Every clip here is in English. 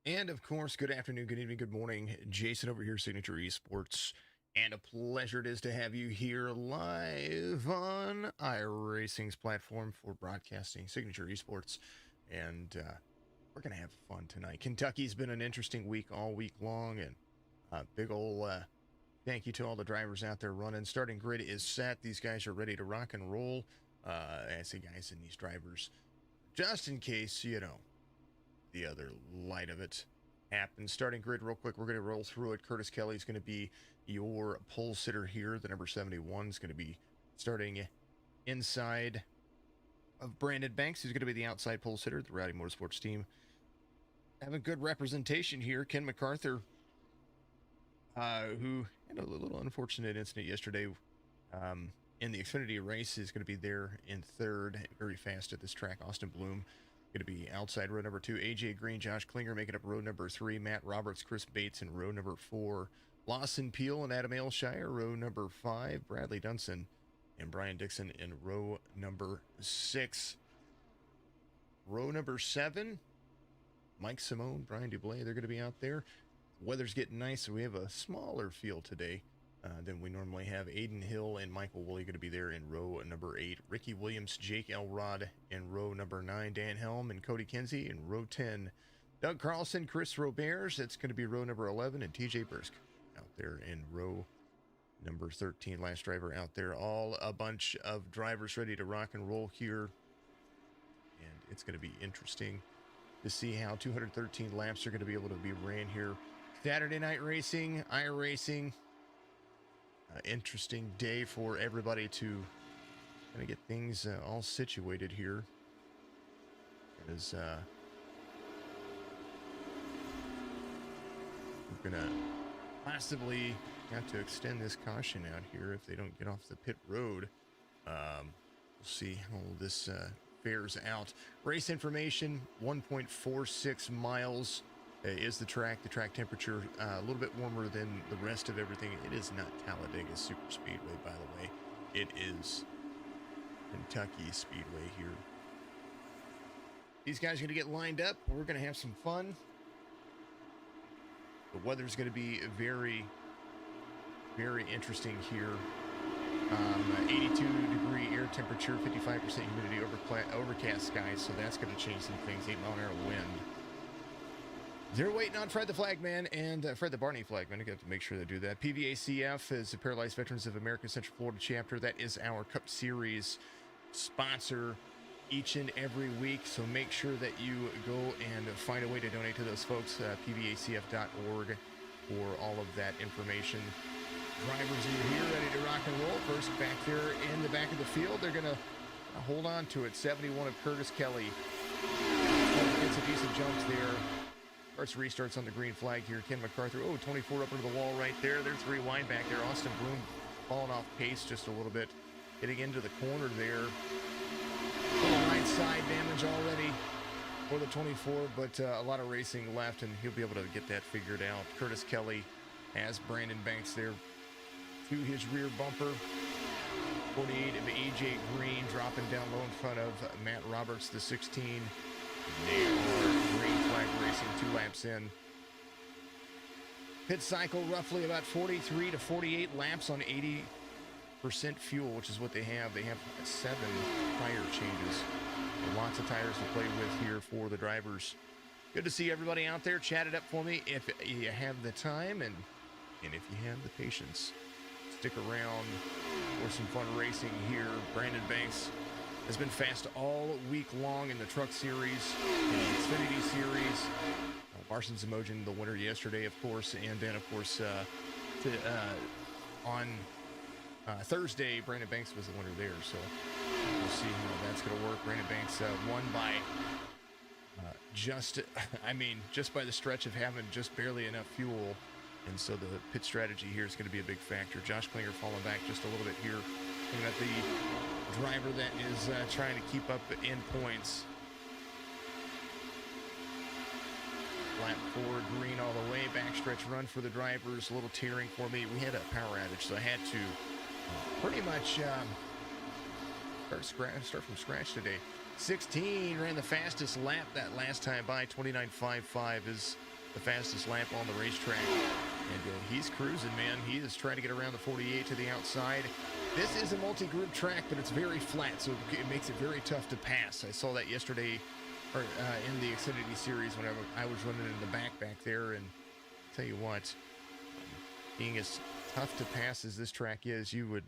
And of course, good afternoon, good evening, good morning. Jason over here, Signature Esports. And a pleasure it is to have you here live on iRacing's platform for broadcasting Signature Esports. And we're going to have fun tonight. Kentucky's been an interesting week all week long. And big ol' thank you to all the drivers out there running. Starting grid is set. These guys are ready to rock and roll. I say guys and these drivers, just in case, the other light of it happens. Starting grid real quick, we're going to roll through it. Curtis Kelly's going to be your pole sitter here. The number 71 is going to be starting inside of Brandon Banks, who's going to be the outside pole sitter. The Rowdy Motorsports team having good representation here. Ken MacArthur, who had a little unfortunate incident yesterday in the Xfinity race, is going to be there in third, very fast at this track. Austin Bloom going to be outside row number 2. AJ Green, Josh Klinger making up row number 3. Matt Roberts, Chris Bates in row number 4. Lawson Peel and Adam Ailshire, row number 5. Bradley Dunson and Brian Dixon in row number 6. Row number 7, Mike Simone, Brian Dublé, they're going to be out there. Weather's getting nice, so we have a smaller field today than we normally have. Aiden Hill and Michael Woolley going to be there in row number 8. Ricky Williams, Jake Elrod in row number 9. Dan Helm and Cody Kinsey in row 10. Doug Carlson, Chris Roberts, that's going to be row number 11. And TJ Bursk out there in row number 13. Last driver out there. All a bunch of drivers ready to rock and roll here. And it's going to be interesting to see how 213 laps are going to be able to be ran here. Saturday night racing, iRacing. Interesting day for everybody to kind of get things all situated here. As we're going to possibly have to extend this caution out here if they don't get off the pit road. We'll see how this fares out. Race information, 1.46 miles. Is the track temperature a little bit warmer than the rest of everything. It is not Talladega Super Speedway, by the way. It is Kentucky Speedway here. These guys are going to get lined up. We're going to have some fun. The weather's going to be very, very interesting here. 82-degree air temperature, 55% humidity, overcast skies, so that's going to change some things. 8-mile-an-hour wind. They're waiting on Fred the Flagman and Fred the Barney Flagman. I have to make sure they do that. PVACF is the Paralyzed Veterans of America Central Florida chapter. That is our Cup Series sponsor each and every week. So make sure that you go and find a way to donate to those folks. PVACF.org for all of that information. Drivers are here ready to rock and roll. First back there in the back of the field. They're going to hold on to it. 71 of Curtis Kelly. Gets a decent jumps there. Starts restarts on the green flag here. Ken MacArthur, 24 up into the wall right there. There's 3 wide back there. Austin Bloom falling off pace just a little bit. Getting into the corner there. Right side damage already for the 24, but a lot of racing left, and he'll be able to get that figured out. Curtis Kelly has Brandon Banks there to his rear bumper. 48 of AJ Green dropping down low in front of Matt Roberts, the 16. They are green flag racing 2 laps in. Pit cycle roughly about 43 to 48 laps on 80% fuel, which is what they have. They have 7 tire changes. And lots of tires to play with here for the drivers. Good to see everybody out there. Chat it up for me if you have the time and if you have the patience. Stick around for some fun racing here. Brandon Banks has been fast all week long in the Truck Series, in the Xfinity Series. Marcin Zimogen, the winner yesterday, of course, and then, of course, on Thursday, Brandon Banks was the winner there. So we'll see how that's going to work. Brandon Banks won by just by the stretch of having just barely enough fuel. And so the pit strategy here is going to be a big factor. Josh Klinger falling back just a little bit here. Looking at the driver that is trying to keep up in points. Lap 4, green all the way. Backstretch run for the drivers. A little tearing for me. We had a power outage, so I had to pretty much start from scratch today. 16 ran the fastest lap that last time by. 29.55 is the fastest lap on the racetrack. And he's cruising, man. He is trying to get around the 48 to the outside. This is a multi-group track, but it's very flat, so it makes it very tough to pass. I saw that yesterday, or in the Xfinity Series when I was running in the back there, and I'll tell you what, being as tough to pass as this track is, you would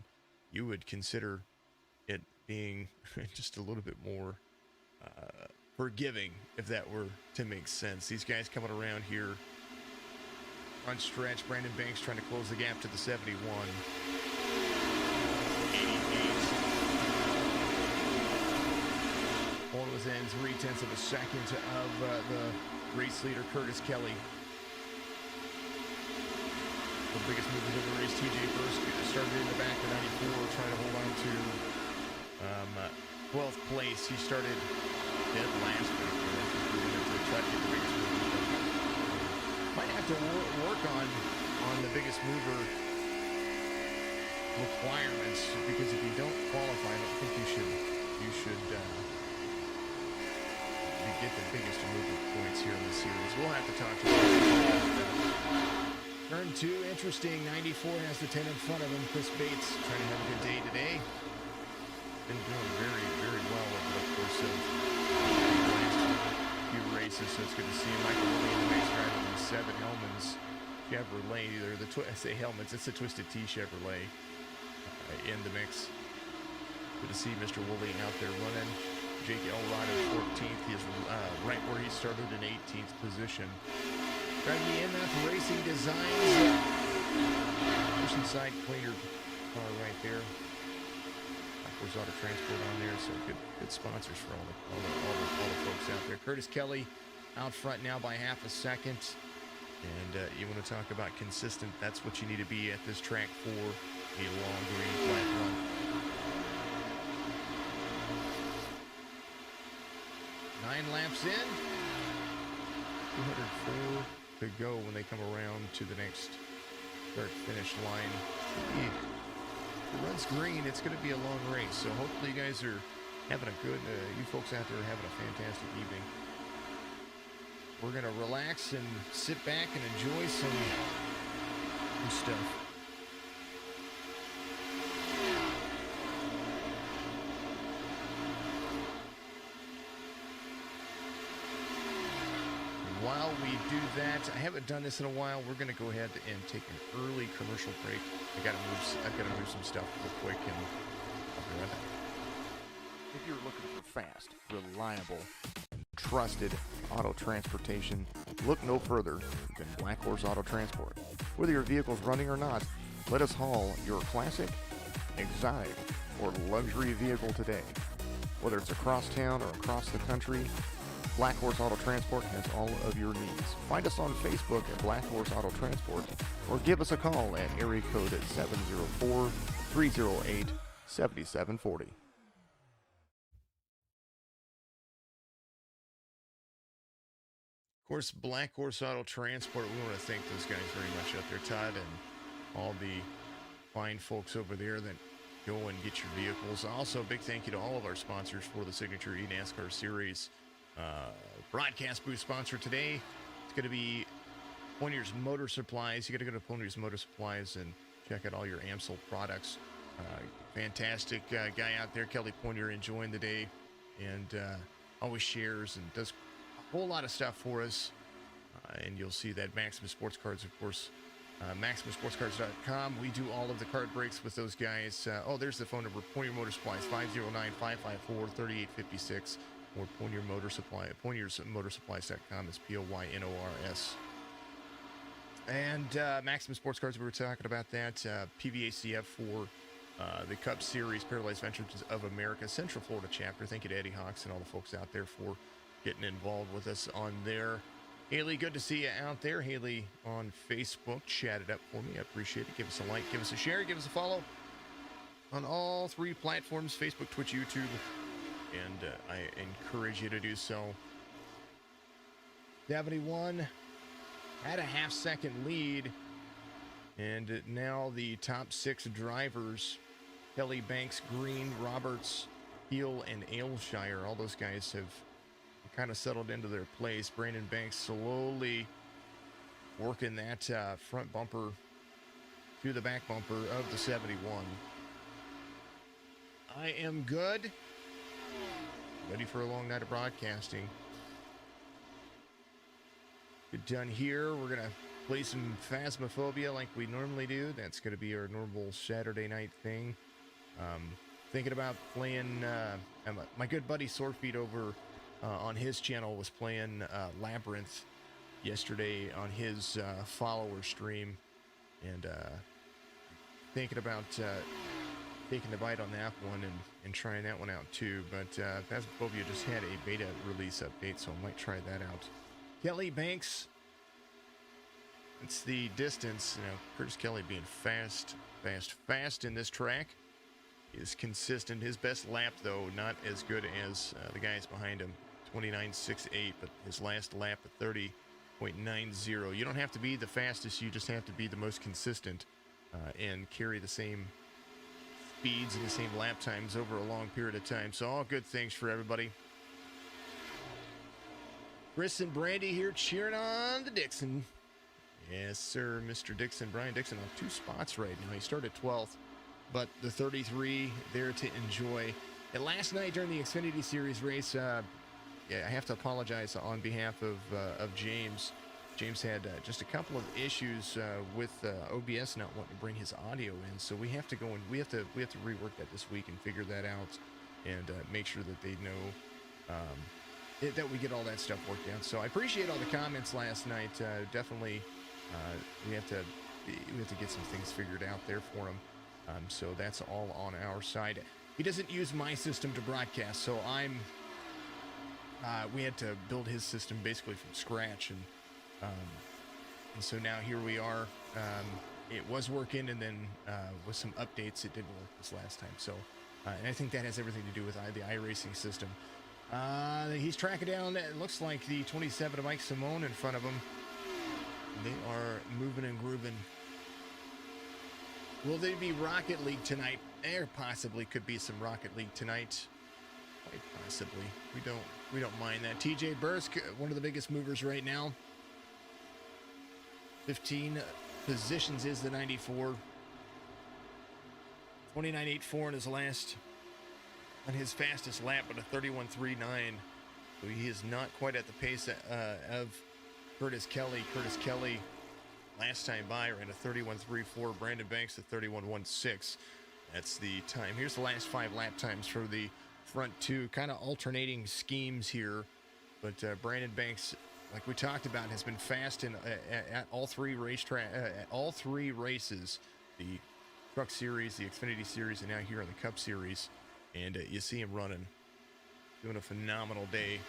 consider it being just a little bit more forgiving, if that were to make sense. These guys coming around here front stretch. Brandon Banks trying to close the gap to the 71. 88. All within 0.3 of a second of the race leader, Curtis Kelly. The biggest movers of the race, TJ Bursk, started in the back of 94, trying to hold on to 12th place. He started dead last week. To try to get the biggest movers. Might have to work on the biggest mover requirements, because if you don't qualify, I don't think you should get the biggest mover points here in the series. We'll have to talk to him. Turn 2, interesting. 94 has the 10 in front of him. Chris Bates trying to have a good day today. Been doing very, very well over the course of the last few races, so it's good to see him. Michael Willie in the mix, driving the 7 Hellman's Chevrolet. I say Hellman's, it's a Twisted T Chevrolet in the mix. Good to see Mr. Woolley out there running. Jake Elrod in 14th. He is right where he started in 18th position. Driving the eNASCAR Racing Designs. Oceanside cleaner car right there. There's Auto Transport on there, so good sponsors for all the folks out there. Curtis Kelly out front now by half a second. And you want to talk about consistent, that's what you need to be at this track for a long green flat run. Nine laps in. 204 to go when they come around to the next start-finish line. If it runs green, it's going to be a long race, so hopefully you guys are having a good, you folks out there are having a fantastic evening. We're going to relax and sit back and enjoy some stuff. While we do that, I haven't done this in a while. We're going to go ahead and take an early commercial break. I've got to move some stuff real quick, and I'll be right back. If you're looking for fast, reliable, trusted auto transportation, look no further than Black Horse Auto Transport. Whether your vehicle's running or not, let us haul your classic, exotic, or luxury vehicle today. Whether it's across town or across the country, Black Horse Auto Transport has all of your needs. Find us on Facebook at Black Horse Auto Transport, or give us a call at area code 704-308-7740. Of course, Black Horse Auto Transport, we want to thank those guys very much out there, Todd, and all the fine folks over there that go and get your vehicles. Also, a big thank you to all of our sponsors for the Signature eNASCAR Series. Broadcast booth sponsor today. It's going to be Pointers Motor Supplies. You got to go to Pointers Motor Supplies and check out all your AMSL products. Fantastic guy out there, Kelly Pointer, enjoying the day, and always shares and does a whole lot of stuff for us. And you'll see that Maximum Sports Cards, of course, MaximumSportsCards.com. We do all of the card breaks with those guys. There's the phone number, Pointer Motor Supplies, 509-554-3856. Or Pointer Motor Supply, PointersMotorsupplies.com is POYNORS. And Maximum Sports Cards, we were talking about that. PVACF for the Cup Series, Paralyzed Ventures of America, Central Florida chapter. Thank you to Eddie Hawks and all the folks out there for getting involved with us on there. Haley, good to see you out there. Haley on Facebook, chat it up for me. I appreciate it. Give us a like, give us a share, give us a follow on all 3 platforms, Facebook, Twitch, YouTube. And I encourage you to do so. 71 had a half-second lead, and now the top 6 drivers, Kelly, Banks, Green, Roberts, Heel, and Aylshire, all those guys have kind of settled into their place. Brandon Banks slowly working that front bumper to the back bumper of the 71. I am good. Ready for a long night of broadcasting. Get done here. We're going to play some Phasmophobia like we normally do. That's going to be our normal Saturday night thing. Thinking about playing, my good buddy Swordfeet over on his channel was playing Labyrinth yesterday on his follower stream. And thinking about taking the bite on that one and trying that one out too. But Phasmophobia just had a beta release update, so I might try that out. Kelly Banks. It's the distance. You know, Curtis Kelly being fast in this track is consistent. His best lap, though, not as good as the guys behind him. 29.68, but his last lap at 30.90. You don't have to be the fastest. You just have to be the most consistent and carry the same speeds and the same lap times over a long period of time. So all good things for everybody. Chris and Brandy here cheering on the Dixon. Yes, sir, Mr. Dixon. Brian Dixon on 2 spots right now. He started 12th, but the 33 there to enjoy. And last night during the Xfinity Series race, I have to apologize on behalf of James. James had just a couple of issues with OBS not wanting to bring his audio in, so we have to go and we have to rework that this week and figure that out and make sure that they know that we get all that stuff worked out. So I appreciate all the comments last night. Definitely, we have to get some things figured out there for him. So that's all on our side. He doesn't use my system to broadcast, so we had to build his system basically from scratch, and so now here we are. It was working, and then with some updates, it didn't work this last time. So, and I think that has everything to do with the iRacing system. He's tracking down, it looks like the 27 of Mike Simone in front of him. They are moving and grooving. Will they be Rocket League tonight? There possibly could be some Rocket League tonight. Quite possibly. We don't mind that. TJ Bursk, one of the biggest movers right now. 15 positions is the 94. 29.84 in his last, on his fastest lap, but a 31.39. So he is not quite at the pace of Curtis Kelly. Curtis Kelly, last time by, ran a 31.34. Brandon Banks a 31.16. That's the time. Here's the last 5 lap times for the front two. Kind of alternating schemes here, but Brandon Banks, like we talked about, has been fast in at all 3 all 3 races, the Truck Series, the Xfinity Series, and now here in the Cup Series. And you see him running, doing a phenomenal day.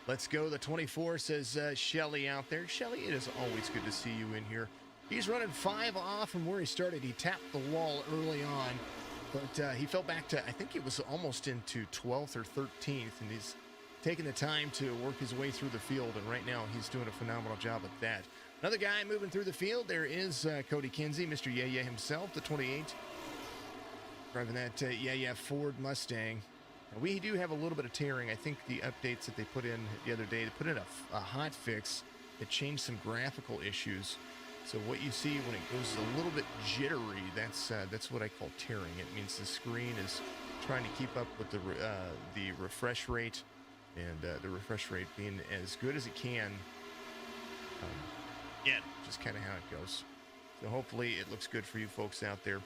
Let's go. The 24 says Shelly out there. Shelly, it is always good to see you in here. He's running 5 off from where he started. He tapped the wall early on, but he fell back to, I think it was almost into 12th or 13th, and he's taking the time to work his way through the field, and right now he's doing a phenomenal job at that. Another guy moving through the field, there is Cody Kinsey, Mr. Yeah himself, the 28. Driving that Ford Mustang. Now, we do have a little bit of tearing. I think the updates that they put in the other day, they put in a hot fix that changed some graphical issues. So what you see when it goes a little bit jittery, that's what I call tearing. It means the screen is trying to keep up with the refresh rate, and the refresh rate being as good as it can. Just kind of how it goes. So hopefully it looks good for you folks out there.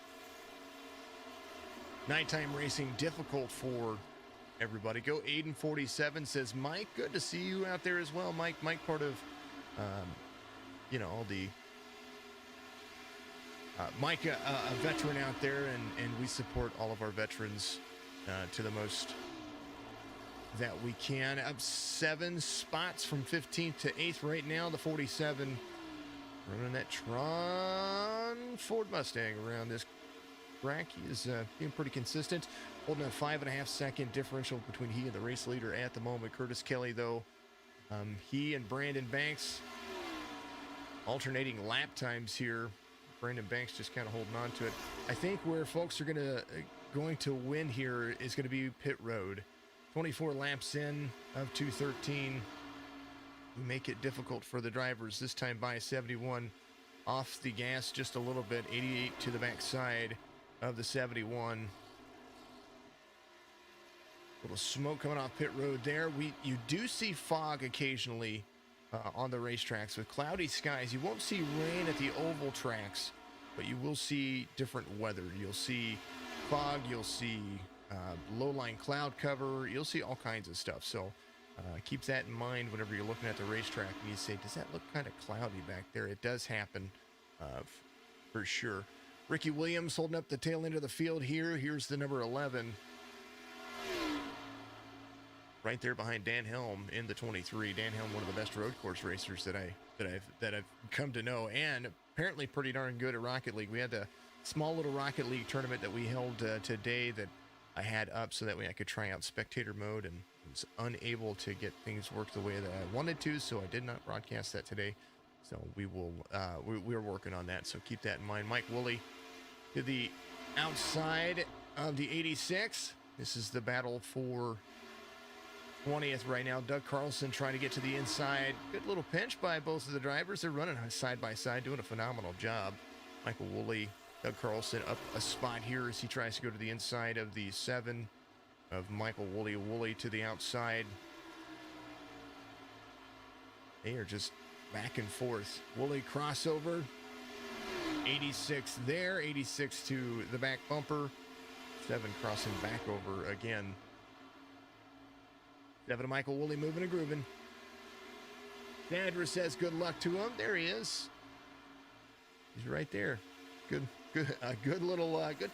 Nighttime racing difficult for everybody. Go Aiden 47 says, Mike, good to see you out there as well. Mike part of all the Mike, a veteran out there, and we support all of our veterans to the most that we can. Up 7 spots from 15th to 8th right now. The 47 running that Tron Ford Mustang around this track. He is being pretty consistent, holding a 5.5 second differential between he and the race leader at the moment. Curtis Kelly, though, he and Brandon Banks alternating lap times here. Brandon Banks just kind of holding on to it. I think where folks are going to win here is going to be pit road. 24 laps in of 213. we make it difficult for the drivers. This time by 71 off the gas just a little bit, 88 to the backside of the 71. Little smoke coming off pit road there. You do see fog occasionally on the racetracks with cloudy skies. You won't see rain at the oval tracks, but you will see different weather. You'll see fog, you'll see low-lying cloud cover, you'll see all kinds of stuff. So keep that in mind whenever you're looking at the racetrack and you say, does that look kind of cloudy back there? It does happen for sure. Ricky Williams holding up the tail end of the field here. Here's the number 11. Right there behind Dan Helm in the 23. Dan Helm, one of the best road course racers that I've come to know, and apparently pretty darn good at Rocket League. We had a small little Rocket League tournament that we held today that I had up so that way I could try out spectator mode, and was unable to get things worked the way that I wanted to, so I did not broadcast that today. So we're working on that, so keep that in mind. Mike Woolley to the outside of the 86. This is the battle for 20th right now. Doug Carlson trying to get to the inside. Good little pinch by both of the drivers. They're running side by side, doing a phenomenal job. Michael Woolley, Doug Carlson up a spot here as he tries to go to the inside of the 7 of Michael Woolley. Woolley to the outside. They are just back and forth. Woolley crossover. 86 there. 86 to the back bumper. 7 crossing back over again. 7 to Michael Woolley moving and grooving. Sandra says good luck to him. There he is. He's right there. Good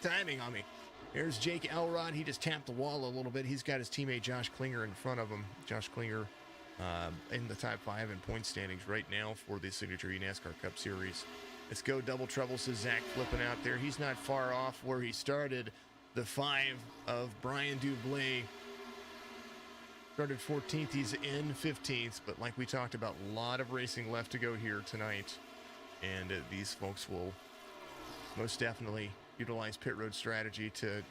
timing on me. There's Jake Elrod. He just tapped the wall a little bit. He's got his teammate Josh Klinger in front of him. Josh Klinger in the top 5 in point standings right now for the Signature eNASCAR Cup Series. Let's go double trouble, says Zach flipping out there. He's not far off where he started. The 5 of Brian Dublé. Started 14th, he's in 15th, but like we talked about, a lot of racing left to go here tonight, and these folks will most definitely utilize pit road strategy to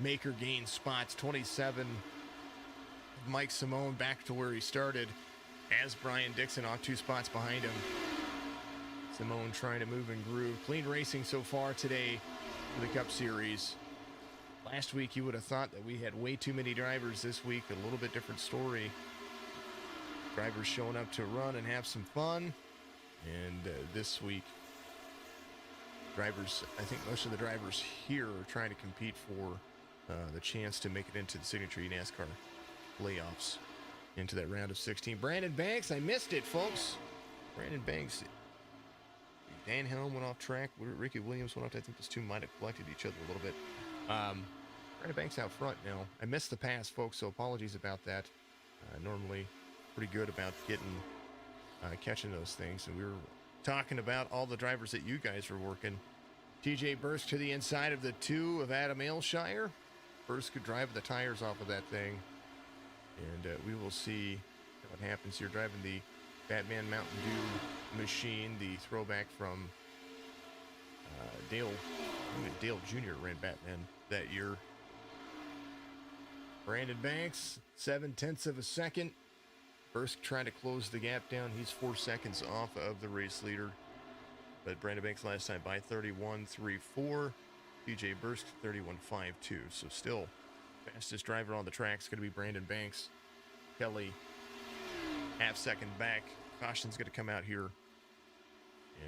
make or gain spots. 27, Mike Simone back to where he started, as Brian Dixon off 2 spots behind him. Simone trying to move and groove. Clean racing so far today for the Cup Series. Last week, you would have thought that we had way too many drivers. This week, a little bit different story. Drivers showing up to run and have some fun. And this week, drivers, I think most of the drivers here are trying to compete for the chance to make it into the Signature eNASCAR playoffs, into that round of 16. Brandon Banks, I missed it, folks. Brandon Banks. Dan Helm went off track. Ricky Williams went off. I think those two might have collected each other a little bit. Brandon Banks out front now. I missed the pass, folks, so apologies about that. Normally pretty good about catching those things. And we were talking about all the drivers that you guys were working. TJ Burst to the inside of the 2 of Adam Aylshire. Burst could drive the tires off of that thing. And we will see what happens here. Driving the Batman Mountain Dew machine, the throwback from Dale Jr. ran Batman that year. Brandon Banks, 0.7 of a second. Burst trying to close the gap down. He's 4 seconds off of the race leader. But Brandon Banks last time by 31.34. DJ Burst 31.52. So still fastest driver on the track is going to be Brandon Banks. Kelly half second back. Caution's going to come out here.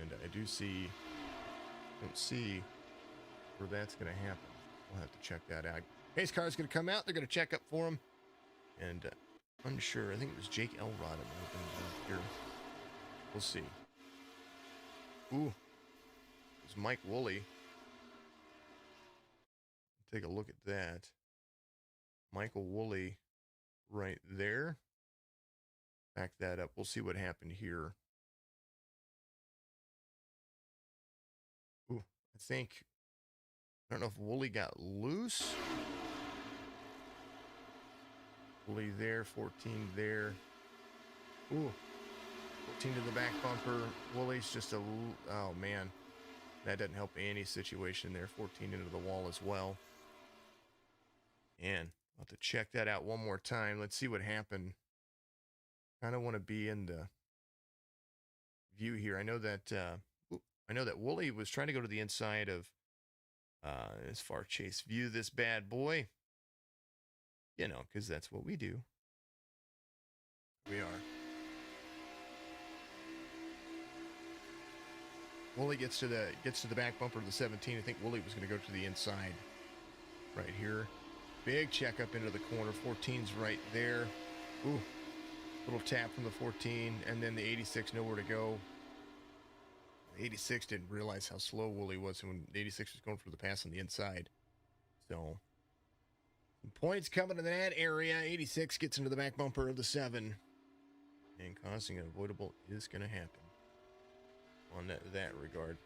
And I don't see where that's going to happen. We'll have to check that out. Pace car's going to come out. They're going to check up for him. And unsure. I think it was Jake Elrod here. We'll see. Ooh. It was Mike Woolley. Take a look at that. Michael Woolley right there. Back that up. We'll see what happened here. Ooh, I don't know if Woolley got loose. Woolley there, 14 there. Ooh, 14 to the back bumper. Woolley's just oh man. That doesn't help any situation there. 14 into the wall as well. And I'll have to check that out one more time. Let's see what happened. kind of want to be in the view here. I know that Wooly was trying to go to the inside of as far chase view this bad boy. You know, because that's what we do. We are. Wooly gets to the back bumper of the 17. I think Wooly was going to go to the inside right here. Big check up into the corner. 14's right there. Ooh, little tap from the 14, and then the 86 nowhere to go. The 86 didn't realize how slow Wooly was when the 86 was going for the pass on the inside. So, some points coming to that area. 86 gets into the back bumper of the 7, and causing an avoidable is going to happen on that regard.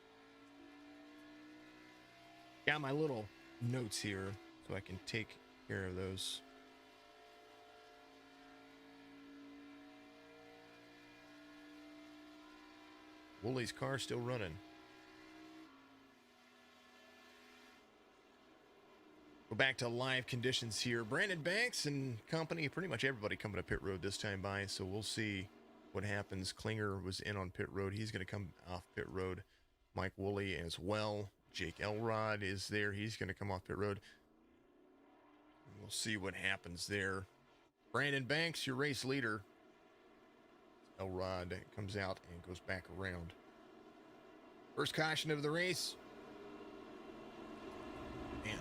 Got my little notes here so I can take care of those. Wooly's car still running. Go back to live conditions here. Brandon Banks and company, pretty much everybody coming to pit road this time by, so we'll see what happens. Klinger was in on pit road. He's going to come off pit road. Mike Woolley as well. Jake Elrod is there. He's going to come off pit road. We'll see what happens there. Brandon Banks, your race leader. Elrod comes out and goes back around. First caution of the race. Man.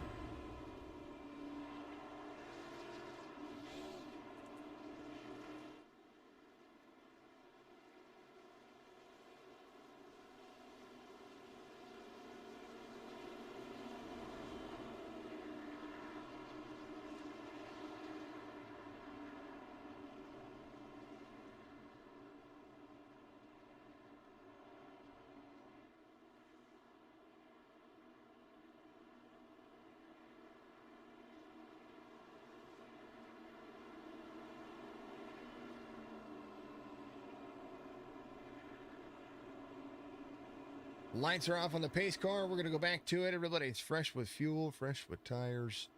Lights are off on the pace car. We're going to go back to it. Everybody's fresh with fuel, fresh with tires.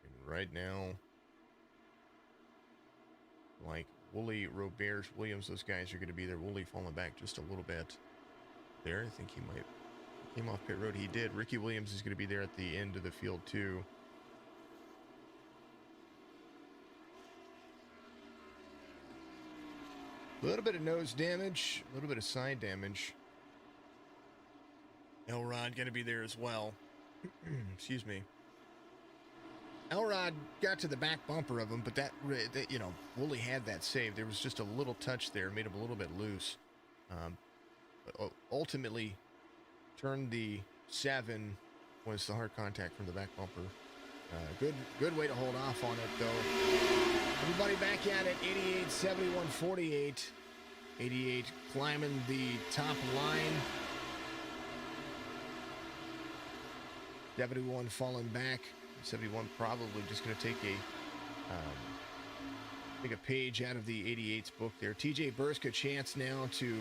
And right now, like Woolley, Robert, Williams, those guys are going to be there. Woolley falling back just a little bit there. I think he might came off pit road. He did. Ricky Williams is going to be there at the end of the field too. A little bit of nose damage, a little bit of side damage. Elrod going to be there as well. Excuse me. Elrod got to the back bumper of him, but that you know, Woolley had that save. There was just a little touch there, made him a little bit loose. But ultimately, turned the 7 was the hard contact from the back bumper. Good way to hold off on it, though. Everybody back at it. 88, 71, 48. 88 climbing the top line. 71 falling back. 71 probably just going to take a page out of the 88's book there. TJ Burska chance now to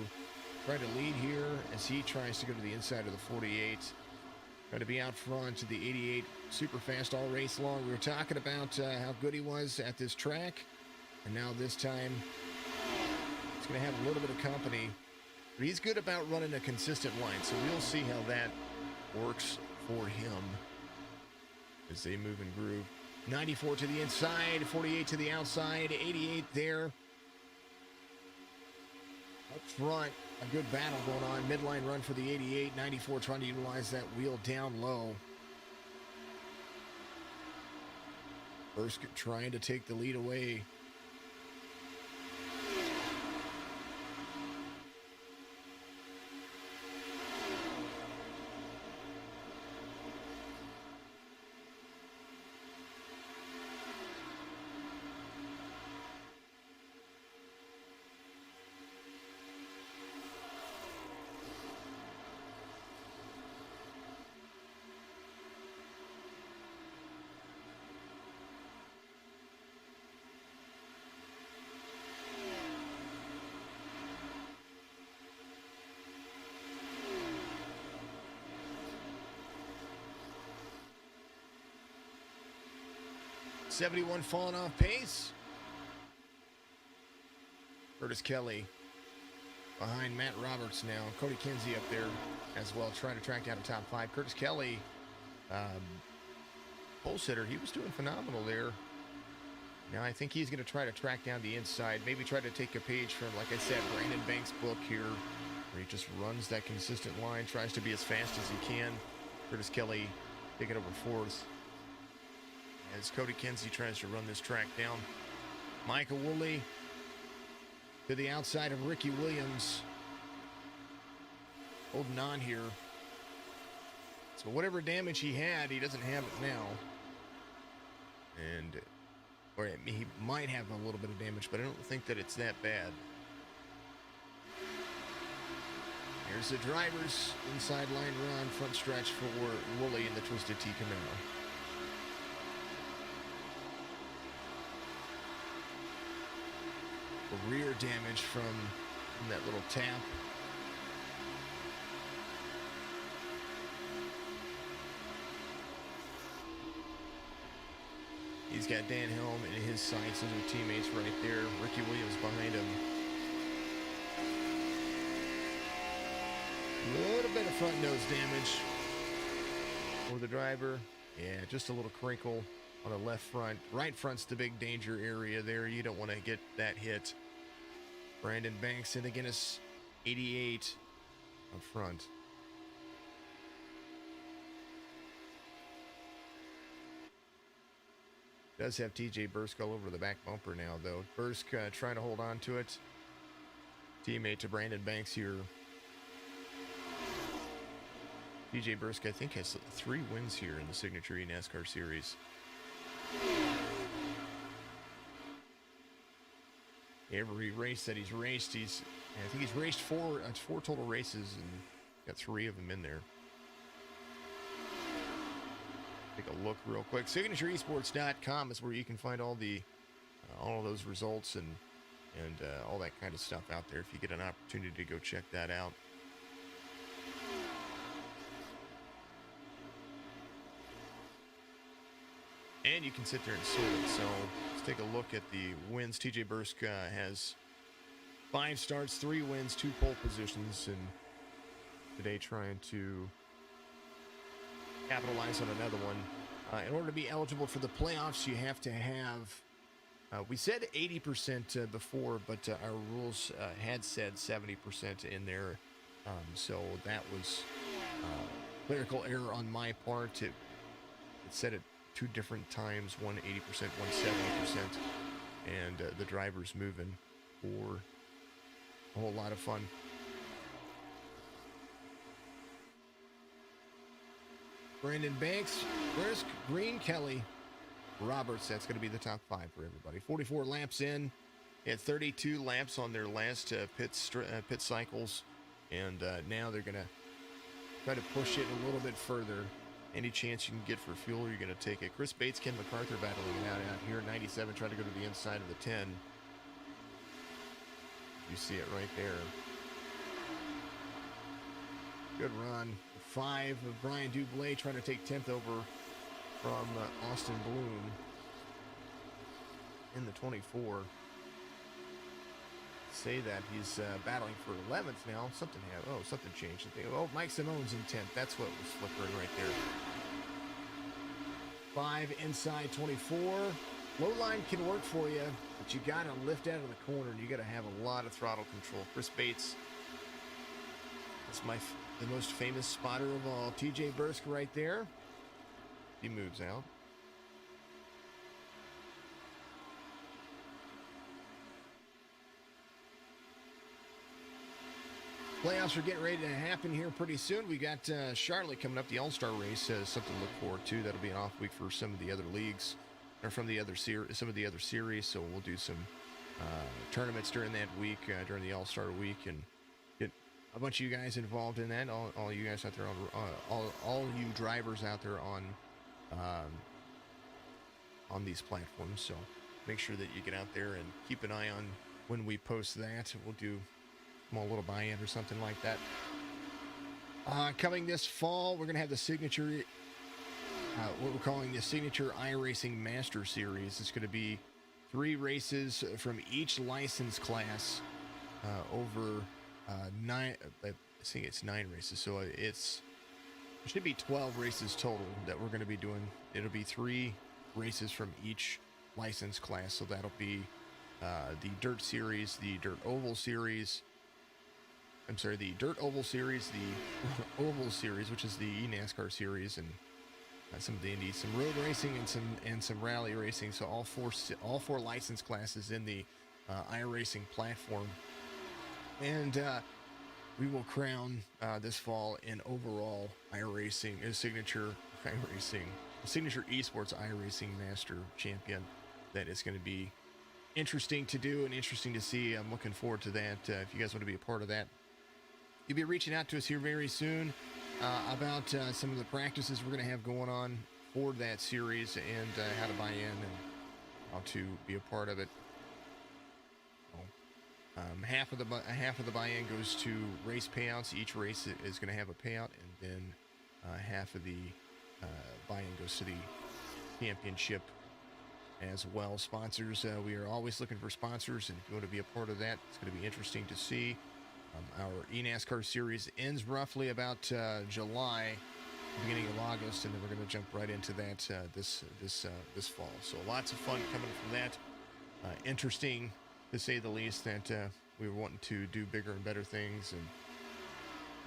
try to lead here as he tries to go to the inside of the 48. Try to be out front to the 88 super fast all race long. We were talking about how good he was at this track, and now this time he's going to have a little bit of company. But he's good about running a consistent line, so we'll see how that works for him as they move and groove. 94 to the inside, 48 to the outside, 88 there. Up front, a good battle going on. Midline run for the 88. 94 trying to utilize that wheel down low. Bursk trying to take the lead away. .71 falling off pace. Curtis Kelly behind Matt Roberts now. Cody Kinsey up there as well, trying to track down a top 5. Curtis Kelly, pole sitter, he was doing phenomenal there. Now I think he's going to try to track down the inside, maybe try to take a page from, like I said, Brandon Banks' book here, where he just runs that consistent line, tries to be as fast as he can. Curtis Kelly taking over 4th as Cody Kinsey tries to run this track down. Michael Woolley to the outside of Ricky Williams, holding on here. So whatever damage he had, he doesn't have it now. And, or he might have a little bit of damage, but I don't think that it's that bad. Here's the drivers, inside line run, front stretch for Woolley in the Twisted T Camaro. Rear damage from that little tap. He's got Dan Helm in his sights. Those are teammates right there. Ricky Williams behind him. A little bit of front nose damage for the driver. Yeah, just a little crinkle on the left front. Right front's the big danger area there. You don't want to get that hit. Brandon Banks in again is 88 up front. Does have TJ Bursk all over the back bumper now, though. Bursk trying to hold on to it. Teammate to Brandon Banks here. TJ Bursk, I think, has 3 wins here in the Signature eNASCAR Series. Every race that he's raced, I think he's raced 4 total races and got 3 of them in there. Take a look real quick. SignatureEsports.com is where you can find all the all of those results and all that kind of stuff out there if you get an opportunity to go check that out. And you can sit there and sort it. So let's take a look at the wins. TJ Bursk has 5 starts, 3 wins, 2 pole positions, and today trying to capitalize on another one. In order to be eligible for the playoffs, you have to have, we said 80% before, but our rules had said 70% in there. So that was clerical error on my part. It said it 2 different times, one 80%, one 70%, and the driver's moving for a whole lot of fun. Brandon Banks, Bursk, Green, Kelly, Roberts. That's going to be the top 5 for everybody. 44 laps in. They had 32 laps on their last pit cycles, and now they're going to try to push it a little bit further. Any chance you can get for fuel, you're going to take it. Chris Bates, Ken MacArthur battling it out here. 97 trying to go to the inside of the 10. You see it right there. Good run. 5 of Brian Dublé trying to take 10th over from Austin Bloom in the 24. Say that he's battling for 11th now. Something changed. Oh, Mike Simone's in 10th. That's what was flickering right there. 5 inside 24. Low line can work for you, but you got to lift out of the corner, and you got to have a lot of throttle control. Chris Bates, that's the most famous spotter of all. TJ Bursk right there. He moves out. Playoffs are getting ready to happen here pretty soon. We got Charlotte coming up, the All-Star race, something to look forward to. That'll be an off week for some of the other leagues, or from the other some of the other series. So we'll do some tournaments during that week, during the All-Star week, and get a bunch of you guys involved in that. All you guys out there on all you drivers out there on these platforms. So make sure that you get out there and keep an eye on when we post that. We'll do small little buy-in or something like that. Coming this fall, we're going to have the Signature, what we're calling the Signature iRacing Master Series. It's going to be 3 races from each license class over nine. I think it's 9 races, so it should be 12 races total that we're going to be doing. It'll be 3 races from each license class, so that'll be the Dirt Series, the Dirt Oval Series. I'm sorry, the Dirt Oval Series, the Oval Series, which is the eNASCAR Series, and some of the Indies, some road racing, and some rally racing. So all four license classes in the iRacing platform, and we will crown this fall an overall iRacing signature esports iRacing master champion. That is going to be interesting to do and interesting to see. I'm looking forward to that. If you guys want to be a part of that, you'll be reaching out to us here very soon about some of the practices we're going to have going on for that series, and how to buy in and how to be a part of it. Half of the buy-in goes to race payouts. Each race is going to have a payout, and then half of the buy-in goes to the championship as well. Sponsors, we are always looking for sponsors, and if you want to be a part of that, it's going to be interesting to see. Our eNASCAR series ends roughly about July, beginning of August, and then we're going to jump right into that this fall. So lots of fun coming from that. Interesting, to say the least, that we were wanting to do bigger and better things, and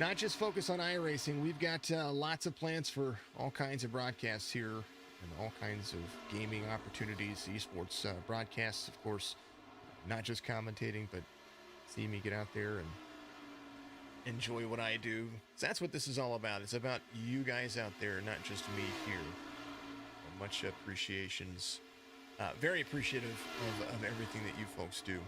not just focus on iRacing. We've got lots of plans for all kinds of broadcasts here, and all kinds of gaming opportunities, esports broadcasts, of course, not just commentating, but see me get out there and enjoy what I do. So that's what this is all about. It's about you guys out there, not just me here. Much appreciations. Very appreciative of everything that you folks do.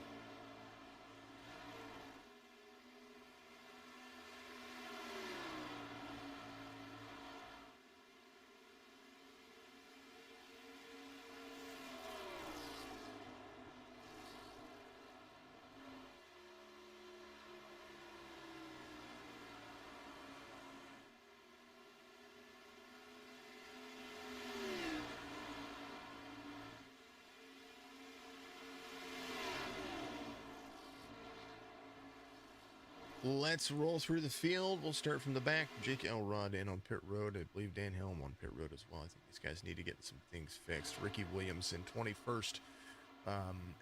Let's roll through the field. We'll start from the back. Jake Elrod in on pit road. I believe Dan Helm on pit road as well. I think these guys need to get some things fixed. Ricky Williams in 21st,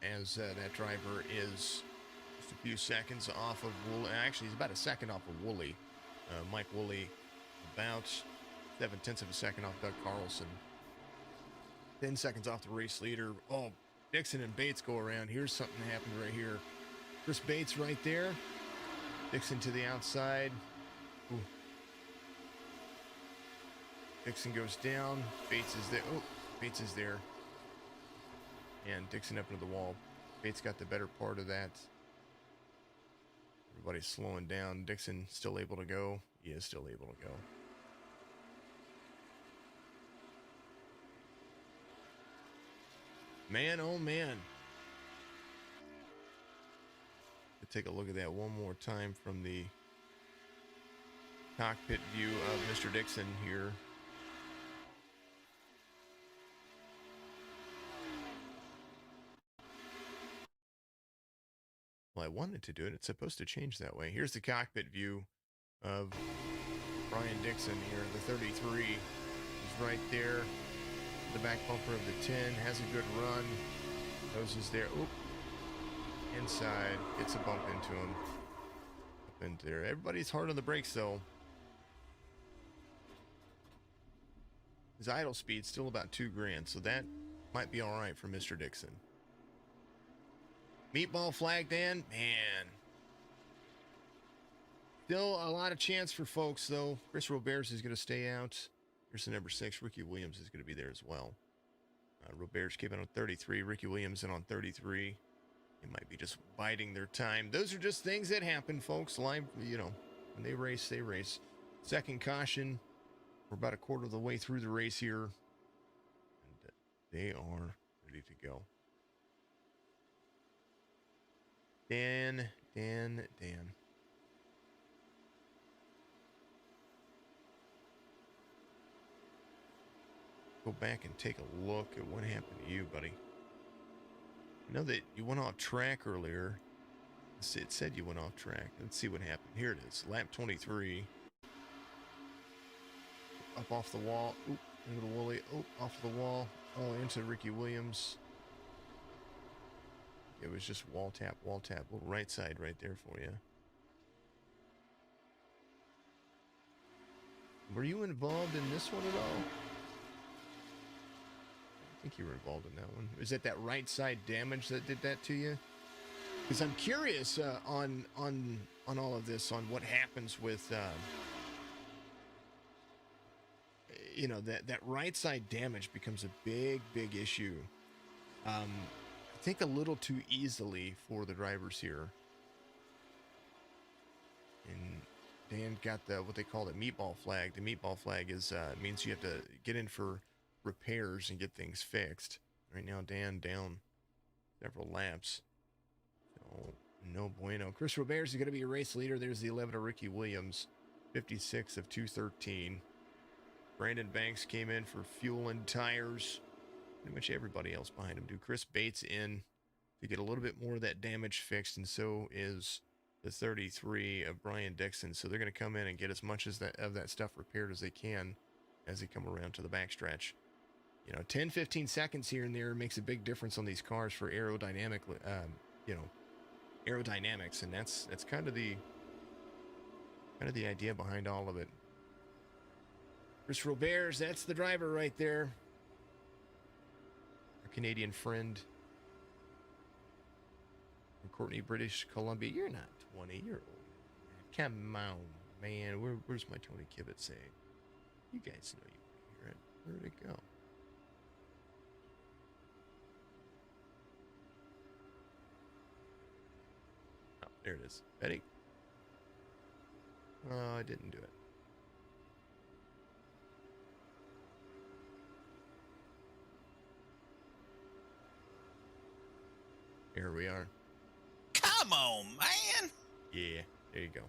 as that driver is just a few seconds off of Woolley. Actually, he's about a second off of Woolley. Mike Woolley, about 7/10 of a second off Doug Carlson. 10 seconds off the race leader. Oh, Dixon and Bates go around. Here's something that happened right here. Chris Bates right there. Dixon to the outside. Ooh. Dixon goes down. Bates is there. Oh, Bates is there. And Dixon up into the wall. Bates got the better part of that. Everybody's slowing down. Dixon still able to go. He is still able to go. Man, oh man. Take a look at that one more time from the cockpit view of Mr. Dixon here. Well, I wanted to do it. It's supposed to change that way. Here's the cockpit view of Brian Dixon here, the 33. He's right there. The back bumper of the 10 has a good run. Nose is there. Oop. Inside, gets a bump into him. Up into there. Everybody's hard on the brakes, though. His idle speed's still about 2 grand, so that might be all right for Mr. Dixon. Meatball flag, Dan? Man. Still a lot of chance for folks, though. Chris Roberts is going to stay out. Here's the number 6. Ricky Williams is going to be there as well. Roberts came in on 33. Ricky Williams in on 33. They might be just biding their time. Those are just things that happen, folks. Live, you know, when they race, they race. Second caution. We're about a quarter of the way through the race here. And they are ready to go. Dan. Go back and take a look at what happened to you, buddy. I know that you went off track earlier. It said you went off track. Let's see what happened. Here it is. Lap 23. Up off the wall. Oop, into the Wooly. Oh, off the wall. Oh, into Ricky Williams. It was just wall tap, wall tap. Little right side right there for you. Were you involved in this one at all? I think you were involved in that one. Is it that right side damage that did that to you? Because I'm curious on all of this, on what happens with you know, that right side damage becomes a big issue. I think a little too easily for the drivers here. And Dan got the what they call the meatball flag. The meatball flag is means you have to get in for repairs and get things fixed. Right now, Dan down several laps. So no bueno. Chris Robert is going to be a race leader. There's the 11 of Ricky Williams, 56 of 213. Brandon Banks came in for fuel and tires. Pretty much everybody else behind him do. Chris Bates in to get a little bit more of that damage fixed, and so is the 33 of Brian Dixon. So they're going to come in and get as much as of that stuff repaired as they can as they come around to the backstretch. You know, 10, 15 seconds here and there makes a big difference on these cars for aerodynamic, you know, aerodynamics, and that's kind of the idea behind all of it. Chris Robert, that's the driver right there. Our Canadian friend. And Courtney, British Columbia. You're not 20. You're old. Come on, man. Where's my Tony Kibbett say? You guys know you want to hear it. Where'd it go? Oh, there it is. Ready? Oh, I didn't do it. Here we are. Come on, man. Yeah, there you go.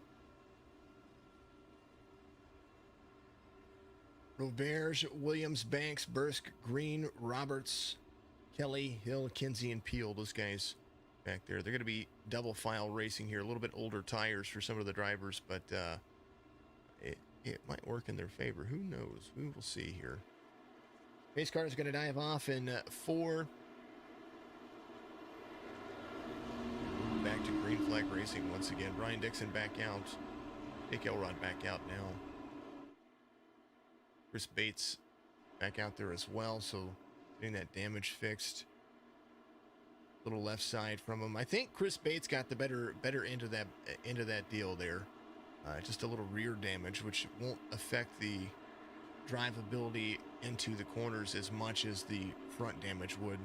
Robert, Williams, Banks, Bursk, Green, Roberts, Kelly, Hill, Kinsey, and Peel. Those guys back there. They're going to be double file racing here. A little bit older tires for some of the drivers, but it might work in their favor. Who knows? We will see here. Pace car is going to dive off in 4. Back to green flag racing once again. Brian Dixon back out. Jake Elrod back out now. Chris Bates back out there as well, so getting that damage fixed. Little left side from him. I think Chris Bates got the better end of that deal there. Just a little rear damage, which won't affect the drivability into the corners as much as the front damage would.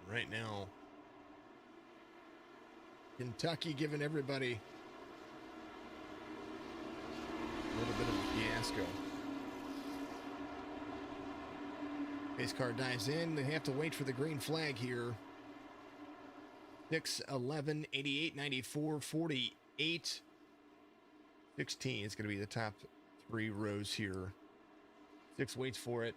Right now, Kentucky giving everybody a little bit of a fiasco. Pace car dives in. They have to wait for the green flag here. 6, 11, 88, 94, 48, 16 is going to be the top 3 rows here. 6 waits for it.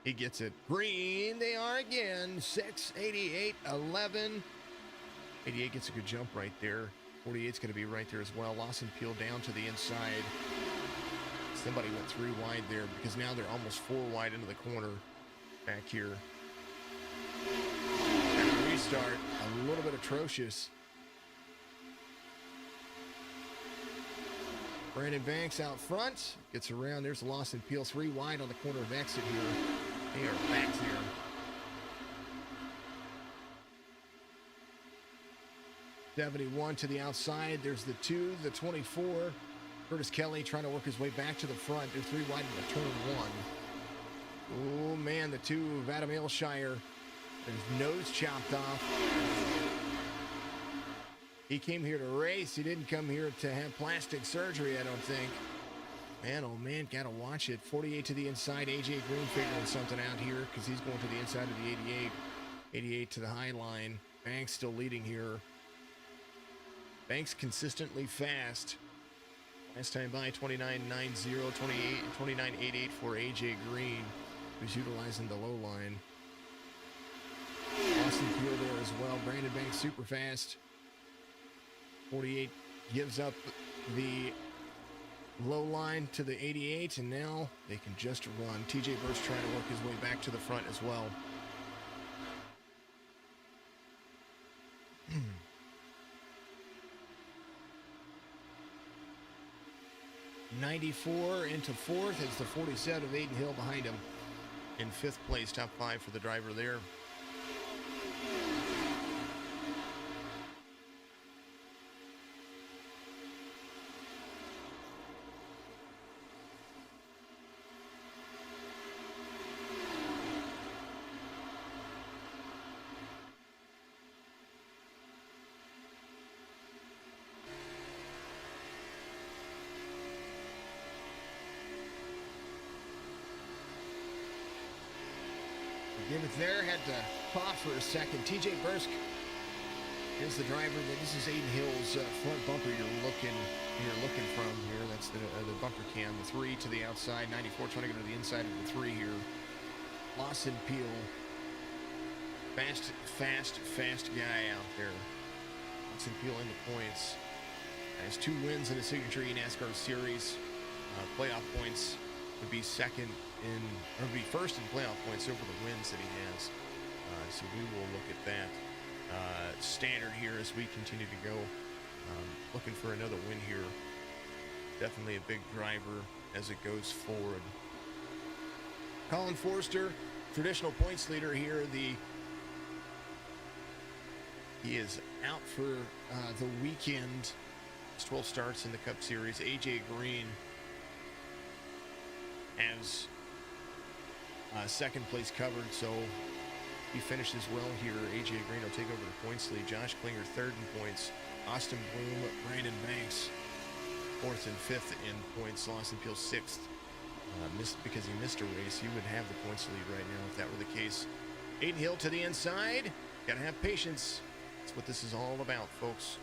He gets it. Green, they are again. 6, 88, 11. 88 gets a good jump right there. 48 is going to be right there as well. Lawson Peel down to the inside. Somebody went 3 wide there because now they're almost 4 wide into the corner back here. And restart, a little bit atrocious. Brandon Banks out front. Gets around. There's Lawson Peel 3 wide on the corner of exit here. They are back here. '71 to the outside. There's the 2, the 24. Curtis Kelly trying to work his way back to the front. They're 3 wide in the turn 1. Oh, man, the 2 of Adam Aylshire. His nose chopped off. He came here to race. He didn't come here to have plastic surgery, I don't think. Man, oh, man, got to watch it. 48 to the inside. A.J. Green figuring something out here because he's going to the inside of the 88. 88 to the high line. Banks still leading here. Banks consistently fast. Last time by 29.90, 29.88 for A.J. Green, who's utilizing the low line. Austin Peel there as well. Brandon Banks super fast. 48 gives up the low line to the 88, and now they can just run. TJ Burst trying to work his way back to the front as well. 94 into fourth as the 47 of Aiden Hill behind him. In fifth place, top five for the driver there. Give it there, had to pause for a second. TJ Bursk is the driver, but this is Aiden Hill's front bumper you're looking from here. That's the bumper cam. The 3 to the outside, 94 trying to go to the inside of the 3 here. Lawson Peel, fast guy out there. Lawson Peel in the points. Has 2 wins in the Signature eNASCAR Series. Playoff points would be first in playoff points over the wins that he has. So we will look at that standard here as we continue to go. Looking for another win here. Definitely a big driver as it goes forward. Colin Forster, traditional points leader here. He is out for the weekend. It's 12 starts in the Cup Series. AJ Green has second place covered, so he finishes well here. AJ Green will take over the points lead. Josh Klinger third in points. Austin Bloom, Brandon Banks fourth and fifth in points. Lawson Peel sixth. Because he missed a race, he would have the points lead right now if that were the case. Aiden Hill to the inside. Gotta have patience. That's what this is all about, folks.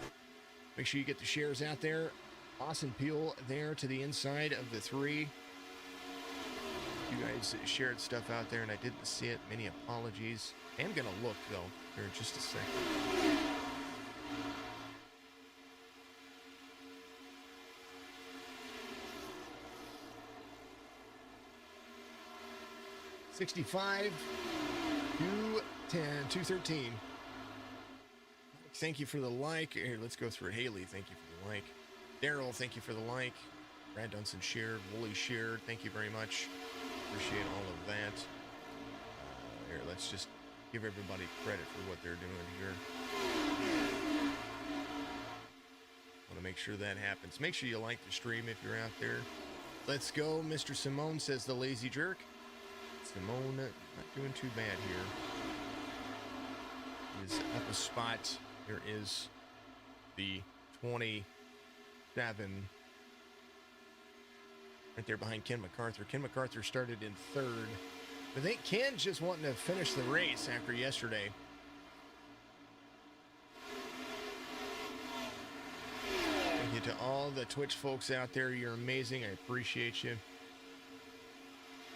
Make sure you get the shares out there. Austin Peel there to the inside of the 3. You guys shared stuff out there and I didn't see it. Many apologies. I am gonna look though here in just a second. $65, 210, 213. Thank you for the like. Here, let's go through it. Haley, thank you for the like. Daryl, thank you for the like. Brad Dunson shared. Wooly shared. Thank you very much. Appreciate all of that. Here, let's just give everybody credit for what they're doing here. Want to make sure that happens. Make sure you like the stream if you're out there. Let's go. Mr. Simone says the lazy jerk. Simone not doing too bad here. Is up a spot. There is the 27. Right there behind Ken MacArthur. Ken MacArthur started in third. I think Ken's just wanting to finish the race after yesterday. Thank you to all the Twitch folks out there. You're amazing. I appreciate you.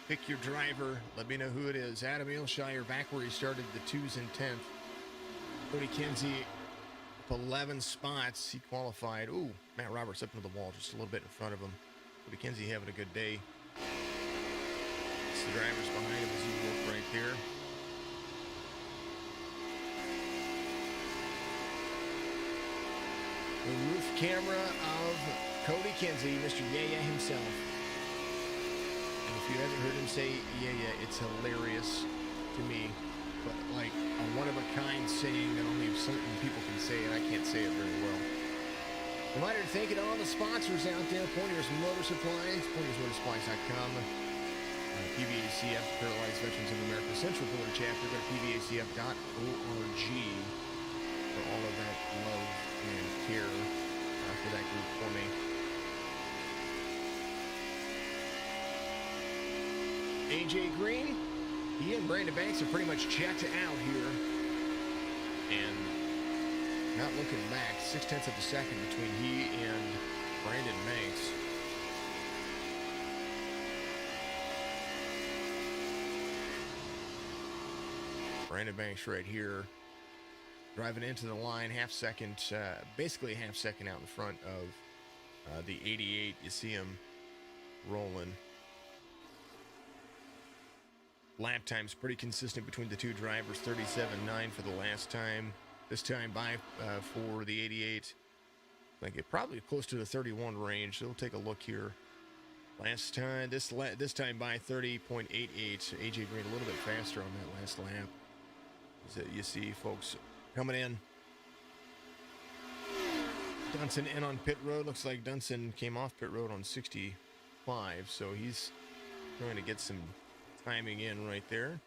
Pick your driver. Let me know who it is. Adam Ailshire back where he started, the 2s and 10th. Cody Kinsey up 11 spots. He qualified. Ooh, Matt Roberts up into the wall just a little bit in front of him. Cody Kinsey having a good day. It's the drivers behind him as you look right there. The roof camera of Cody Kinsey, Mr. Yaya himself. And if you haven't heard him say Yaya, it's hilarious to me. But like a one-of-a-kind saying that only certain people can say it. I can't say it very well. Reminder to thank you to all the sponsors out there. Pointers Motor Supplies, pointersmotorSupplies.com. PVACF, Paralyzed Veterans of America Central Florida Chapter. Go to PVACF.org for all of that love and care for that group for me. AJ Green, he and Brandon Banks are pretty much checked out here. And not looking back, 0.6 of a second between he and Brandon Banks. Brandon Banks right here, driving into the line, half second, basically half second out in front of the 88. You see him rolling. Lap time's pretty consistent between the two drivers, 37.9 for the last time. This time by for the 88, like it probably close to the 31 range. So we'll take a look here. Last time, this time by 30.88. AJ Green a little bit faster on that last lap. So you see folks coming in. Dunson in on pit road. Looks like Dunson came off pit road on 65, so he's trying to get some timing in right there.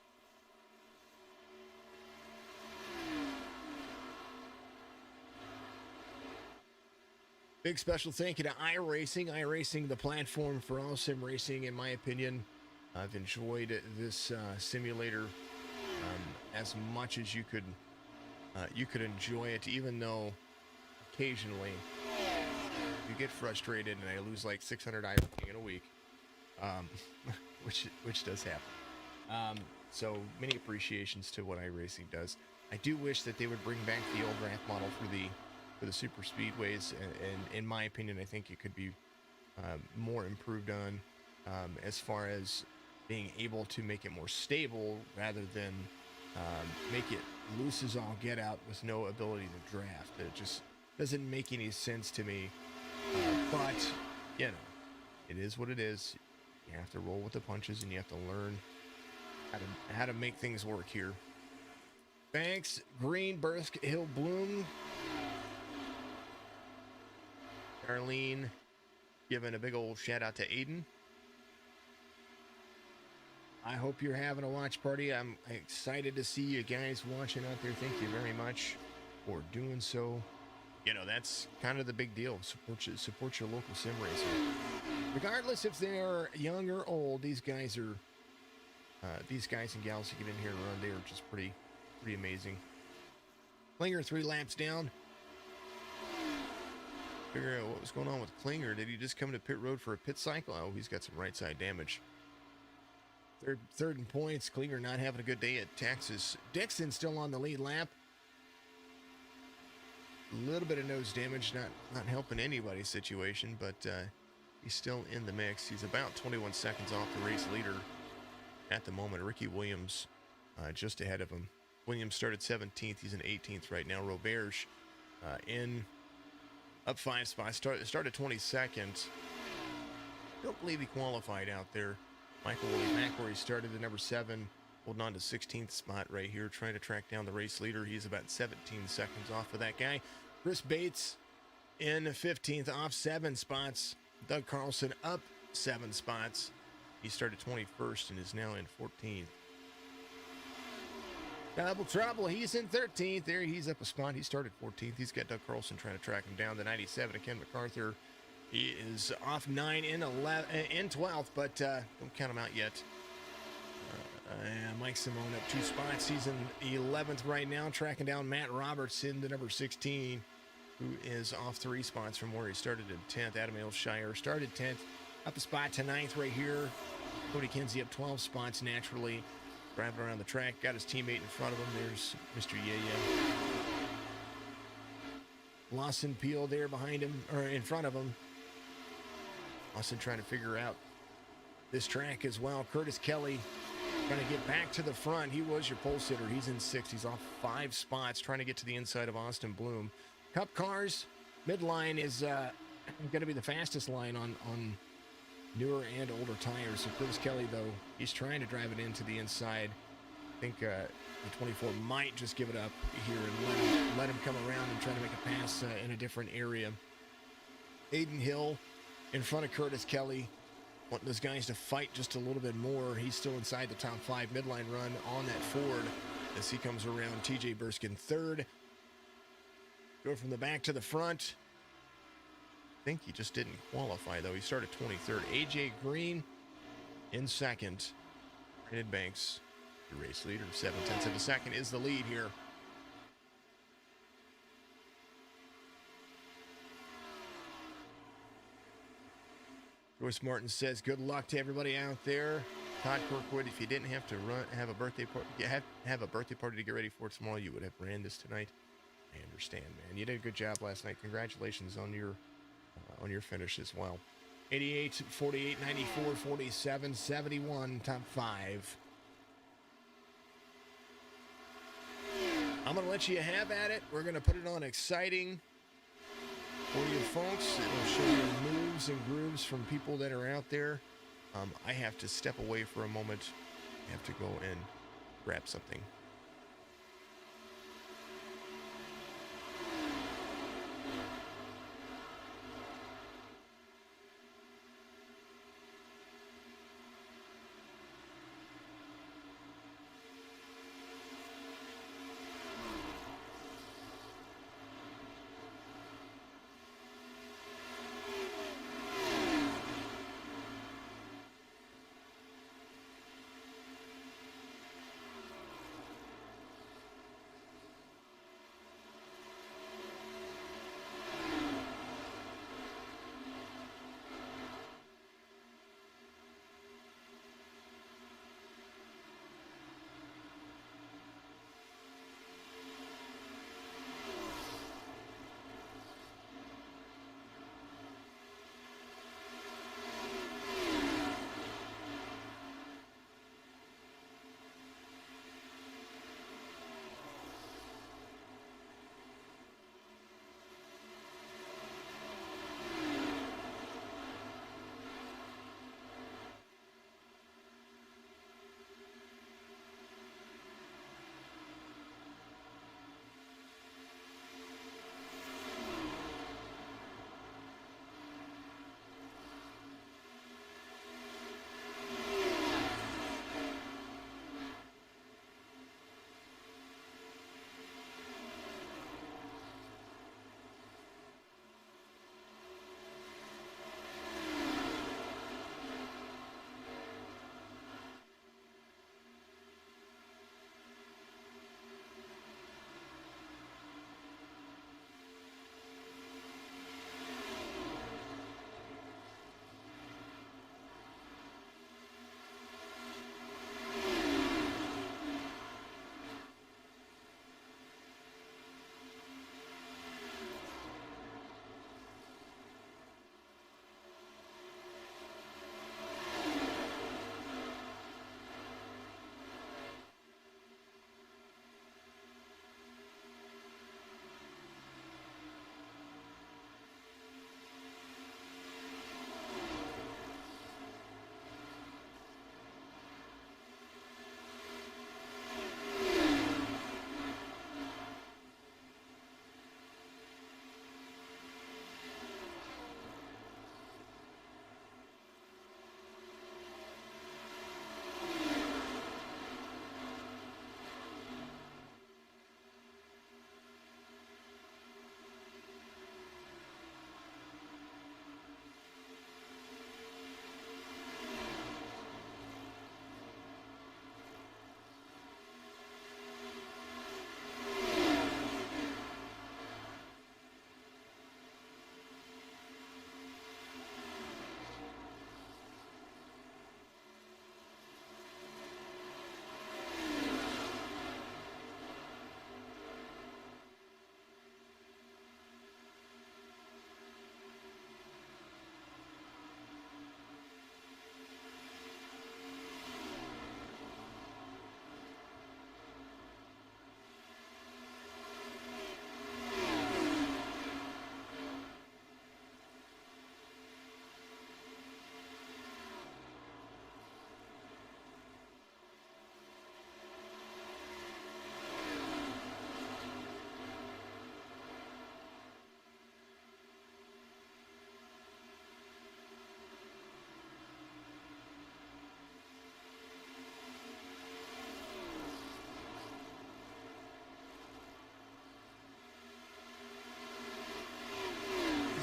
Big special thank you to iRacing. iRacing, the platform for all sim racing, in my opinion. I've enjoyed this simulator as much as you could enjoy it, even though occasionally you get frustrated and I lose like 600 iRacing in a week, which does happen. So many appreciations to what iRacing does. I do wish that they would bring back the old draft model for the super speedways, and in my opinion, I think it could be more improved on as far as being able to make it more stable rather than make it loose as all get out with no ability to draft. It just doesn't make any sense to me. But you know, it is what it is. You have to roll with the punches, and you have to learn how to make things work here. Banks, Green, Bursk, Hill, Bloom. Arlene giving a big old shout out to Aiden. I hope you're having a watch party. I'm excited to see you guys watching out there. Thank you very much for doing so. You know, that's kind of the big deal. Support your local sim racer. Regardless if they're young or old, these guys and gals who get in here and run, they are just pretty amazing. Klinger 3 laps down. Figure out what was going on with Klinger. Did he just come to pit road for a pit cycle? Oh, he's got some right side damage. Third in points. Klinger not having a good day at Texas. Dixon still on the lead lap. A little bit of nose damage, not helping anybody's situation, but he's still in the mix. He's about 21 seconds off the race leader at the moment. Ricky Williams just ahead of him. Williams started 17th. He's in 18th right now. Roberge up 5 spots. Started 22nd. Don't believe he qualified out there. Michael Willie McElroy started at number 7, holding on to 16th spot right here, trying to track down the race leader. He's about 17 seconds off of that guy. Chris Bates in 15th, off 7 spots. Doug Carlson up 7 spots. He started 21st and is now in 14th. Double trouble. He's in 13th. There, he's up a spot. He started 14th. He's got Doug Carlson trying to track him down. The 97 of Ken MacArthur. He is off 9 in 12th, but don't count him out yet. Mike Simone up 2 spots. He's in 11th right now, tracking down Matt Roberts in the number 16, who is off 3 spots from where he started in 10th. Adam Ailshire started 10th, up a spot to 9th right here. Cody Kinsey up 12 spots naturally. Driving around the track, got his teammate in front of him. There's Mr. Yeah. Lawson Peel there behind him, or in front of him. Lawson trying to figure out this track as well. Curtis Kelly trying to get back to the front. He was your pole sitter. He's in 6th. He's off 5 spots, trying to get to the inside of Austin Bloom. Cup cars, midline is going to be the fastest line on newer and older tires. So Curtis Kelly, though, he's trying to drive it into the inside. I think the 24 might just give it up here and let him come around and try to make a pass in a different area. Aiden Hill in front of Curtis Kelly. Want those guys to fight just a little bit more. He's still inside the top 5 midline run on that Ford as he comes around. TJ Burskin 3rd. Go from the back to the front. I think he just didn't qualify, though. He started 23rd. AJ Green in 2nd. Brandon Banks, the race leader, 7/10 of a second, is the lead here. Joyce Martin says, good luck to everybody out there. Todd Kirkwood, if you didn't have to have a birthday party, have a birthday party to get ready for tomorrow, you would have ran this tonight. I understand, man. You did a good job last night. Congratulations on your finish as well. 88, 48, 94, 47, 71, top 5. I'm going to let you have at it. We're going to put it on exciting for you folks. It'll show you moves and grooves from people that are out there. I have to step away for a moment. I have to go and grab something.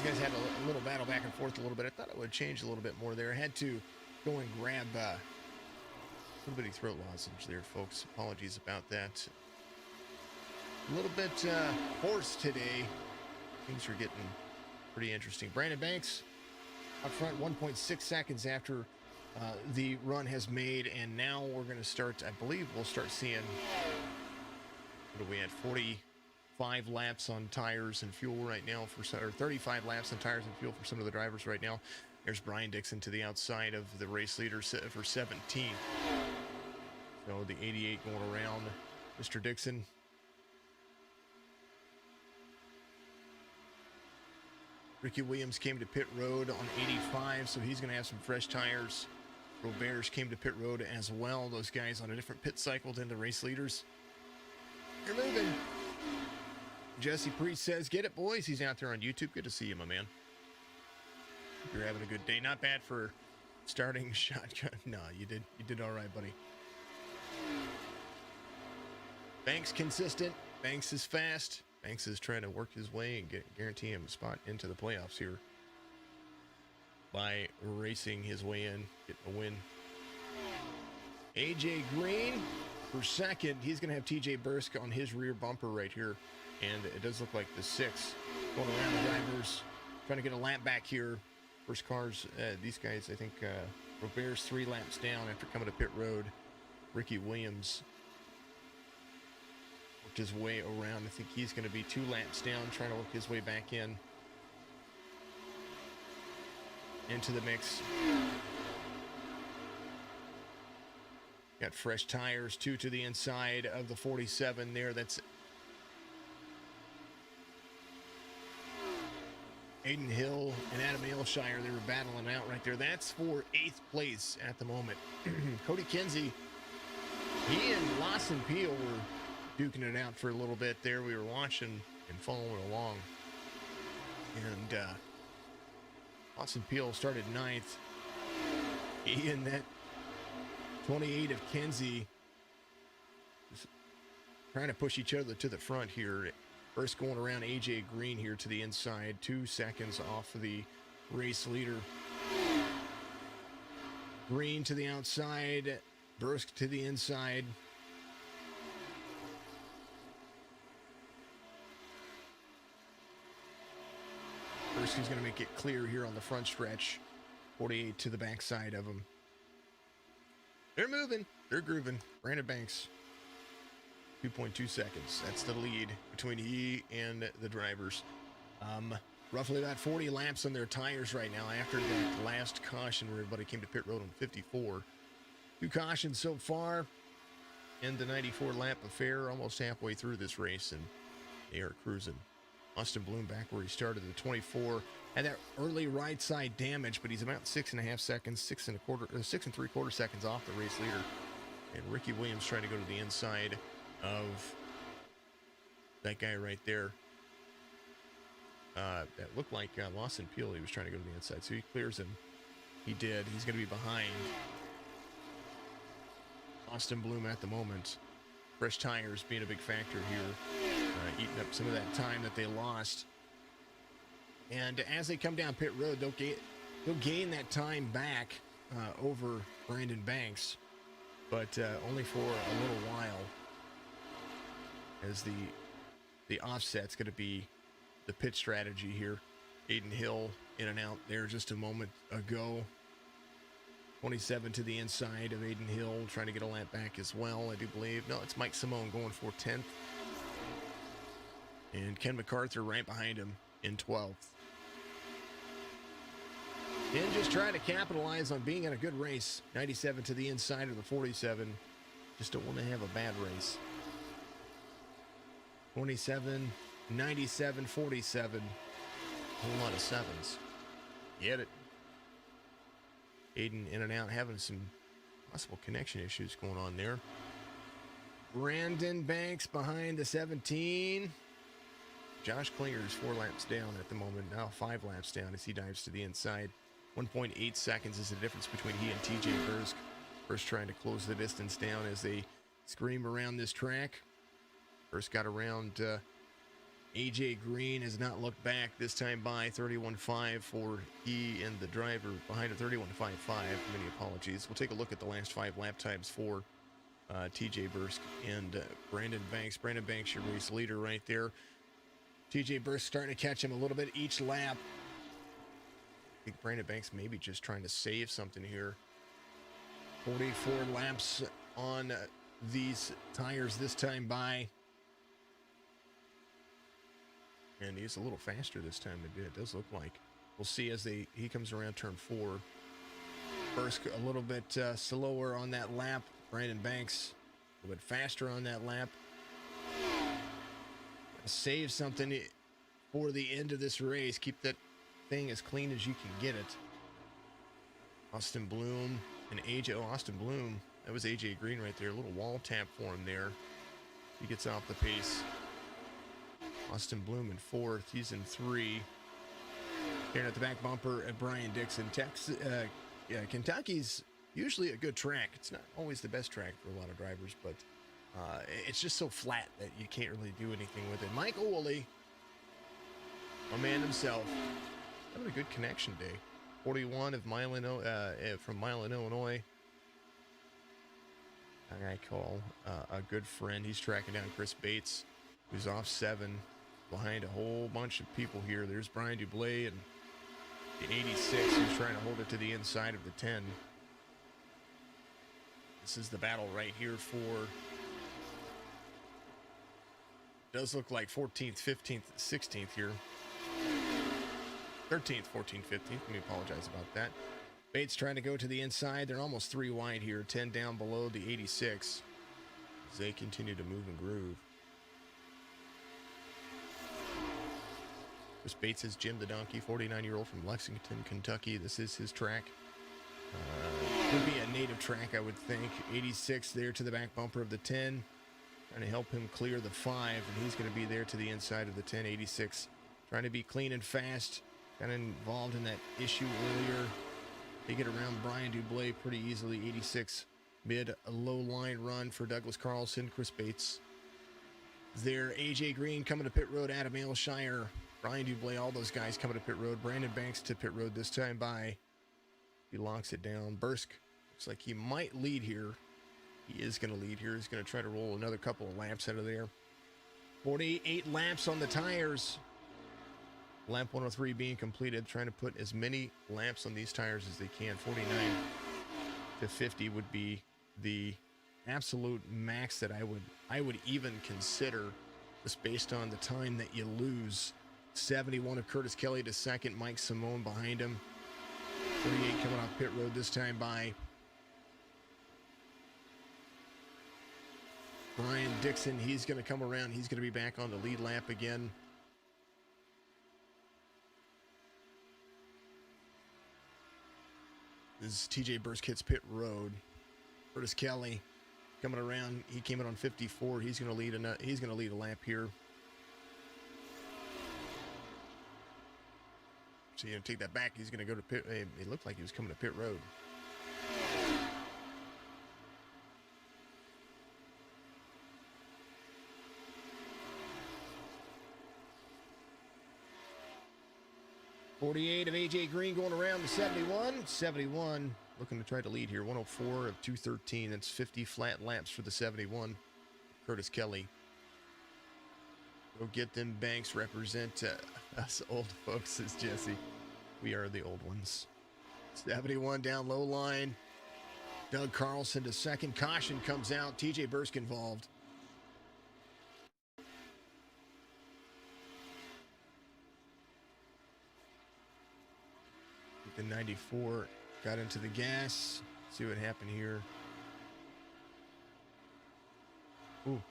Guys had a little battle back and forth a little bit. I thought it would change a little bit more there. I had to go and grab a little bitty throat lozenge there, folks. Apologies about that. A little bit hoarse today. Things are getting pretty interesting. Brandon Banks up front, 1.6 seconds after the run has made, and now we're going to start, I believe we'll start seeing, what are we at, 45 laps on tires and fuel right now, or 35 laps on tires and fuel for some of the drivers right now. There's Brian Dixon to the outside of the race leader for 17. So the 88 going around Mr. Dixon. Ricky Williams came to pit road on 85, so he's going to have some fresh tires. Roberts came to pit road as well. Those guys on a different pit cycle than the race leaders. You're moving. Jesse Priest says, "Get it, boys." He's out there on YouTube. Good to see you, my man. You're having a good day. Not bad for starting shotgun. No, you did all right, buddy. Banks consistent. Banks is fast. Banks is trying to work his way and guarantee him a spot into the playoffs here by racing his way in, getting a win. AJ Green for second. He's going to have TJ Bursk on his rear bumper right here. And it does look like the 6 going around the drivers, trying to get a lap back here. First cars, these guys, I think Robert's 3 laps down after coming to pit road. Ricky Williams worked his way around. I think he's going to be 2 laps down, trying to work his way back into the mix. Got fresh tires, 2 to the inside of the 47 there. That's Aiden Hill and Adam Ailshire. They were battling out right there. That's for 8th place at the moment. Cody Kinsey, he and Lawson Peel were duking it out for a little bit there. We were watching and following along. And Lawson Peel started 9th. He and that 28 of Kinsey just trying to push each other to the front here. First going around AJ Green here to the inside, 2 seconds off of the race leader. Green to the outside, Bursk to the inside. Bursk is going to make it clear here on the front stretch. 48 to the backside of him. They're moving. They're grooving. Brandon Banks. 2.2 seconds. That's the lead between he and the drivers. Roughly about 40 laps on their tires right now after that last caution where everybody came to pit road on 54. 2 cautions so far in the 94 lap affair, almost halfway through this race, and they are cruising. Austin Bloom back where he started at 24. Had that early right side damage, but he's about 6.5 seconds, 6 3/4 seconds off the race leader. And Ricky Williams trying to go to the inside of that guy right there. That looked like Lawson Peel. He was trying to go to the inside, so he clears him. He did. He's going to be behind Austin Bloom at the moment. Fresh tires being a big factor here, eating up some of that time that they lost. And as they come down pit road, they'll gain that time back over Brandon Banks, but only for a little while, as the offset's going to be the pit strategy here. Aiden Hill in and out there just a moment ago. 27 to the inside of Aiden Hill, trying to get a lap back as well, I do believe. No, it's Mike Simone going for 10th. And Ken MacArthur right behind him in 12th. Ken just trying to capitalize on being in a good race. 97 to the inside of the 47. Just don't want to have a bad race. 27, 97, 47. A whole lot of 7s. Get it. Aiden in and out, having some possible connection issues going on there. Brandon Banks behind the 17. Josh Klinger is 4 laps down at the moment. Now 5 laps down as he dives to the inside. 1.8 seconds is the difference between he and TJ Bursk. First trying to close the distance down as they scream around this track. First got around AJ Green, has not looked back this time by 31.5 for he and the driver behind a 31.55. Many apologies. We'll take a look at the last 5 lap times for TJ Bursk and Brandon Banks. Brandon Banks, your race leader right there. TJ Bursk starting to catch him a little bit each lap. I think Brandon Banks maybe just trying to save something here. 44 laps on these tires this time by. And he's a little faster this time, it does look like. We'll see as he comes around turn 4. First, a little bit slower on that lap. Brandon Banks a little bit faster on that lap. Save something for the end of this race. Keep that thing as clean as you can get it. Austin Bloom and AJ. Oh, Austin Bloom. That was AJ Green right there. A little wall tap for him there. He gets off the pace. Austin Bloom in 4th. He's in 3. Here at the back bumper at Brian Dixon. Kentucky's usually a good track. It's not always the best track for a lot of drivers, but it's just so flat that you can't really do anything with it. Mike Woolley, my man himself, having a good connection day. 41 of from Milan, Illinois. I call a good friend. He's tracking down Chris Bates, who's off 7 behind a whole bunch of people here. There's Brian Dublé and the 86 who's trying to hold it to the inside of the 10. This is the battle right here for, does look like 14th, 15th, 16th here. 13th, 14th, 15th. Let me apologize about that. Bates trying to go to the inside. They're almost 3 wide here. 10 down below the 86 as they continue to move and groove. Chris Bates is Jim the Donkey, 49-year-old from Lexington, Kentucky. This is his track. Would be a native track, I would think. 86 there to the back bumper of the 10. Trying to help him clear the 5, and he's going to be there to the inside of the 10. 86 trying to be clean and fast. Got involved in that issue earlier. They get around Brian Dublé pretty easily. 86 mid a low line run for Douglas Carlson. Chris Bates there. AJ Green coming to pit road. Adam Aylshire, Brian Dublé, all those guys coming to pit road. Brandon Banks to pit road this time by. He locks it down. Bursk looks like he might lead here. He is going to lead here. He's going to try to roll another couple of laps out of there. 48 laps on the tires. Lap 103 being completed. Trying to put as many laps on these tires as they can. 49 to 50 would be the absolute max that I would even consider, just based on the time that you lose. 71 of Curtis Kelly to second. Mike Simone behind him. 38 coming off pit road this time by Brian Dixon. He's going to come around. He's going to be back on the lead lap again. This is TJ Bursk hits pit road. Curtis Kelly coming around. He came in on 54. He's going to lead a lap here. So you take that back. He's going to go to pit. It looked like he was coming to pit road. .48 of AJ Green going around the 71. 71 looking to try to lead here. 104 of 213. That's 50 flat laps for the 71. Curtis Kelly. Go get them Banks. Represent us old folks, says Jesse. We are the old ones. 71 down low line. Doug Carlson to second. Caution comes out. TJ Bursk involved. The 94 got into the gas. See what happened here. Ooh.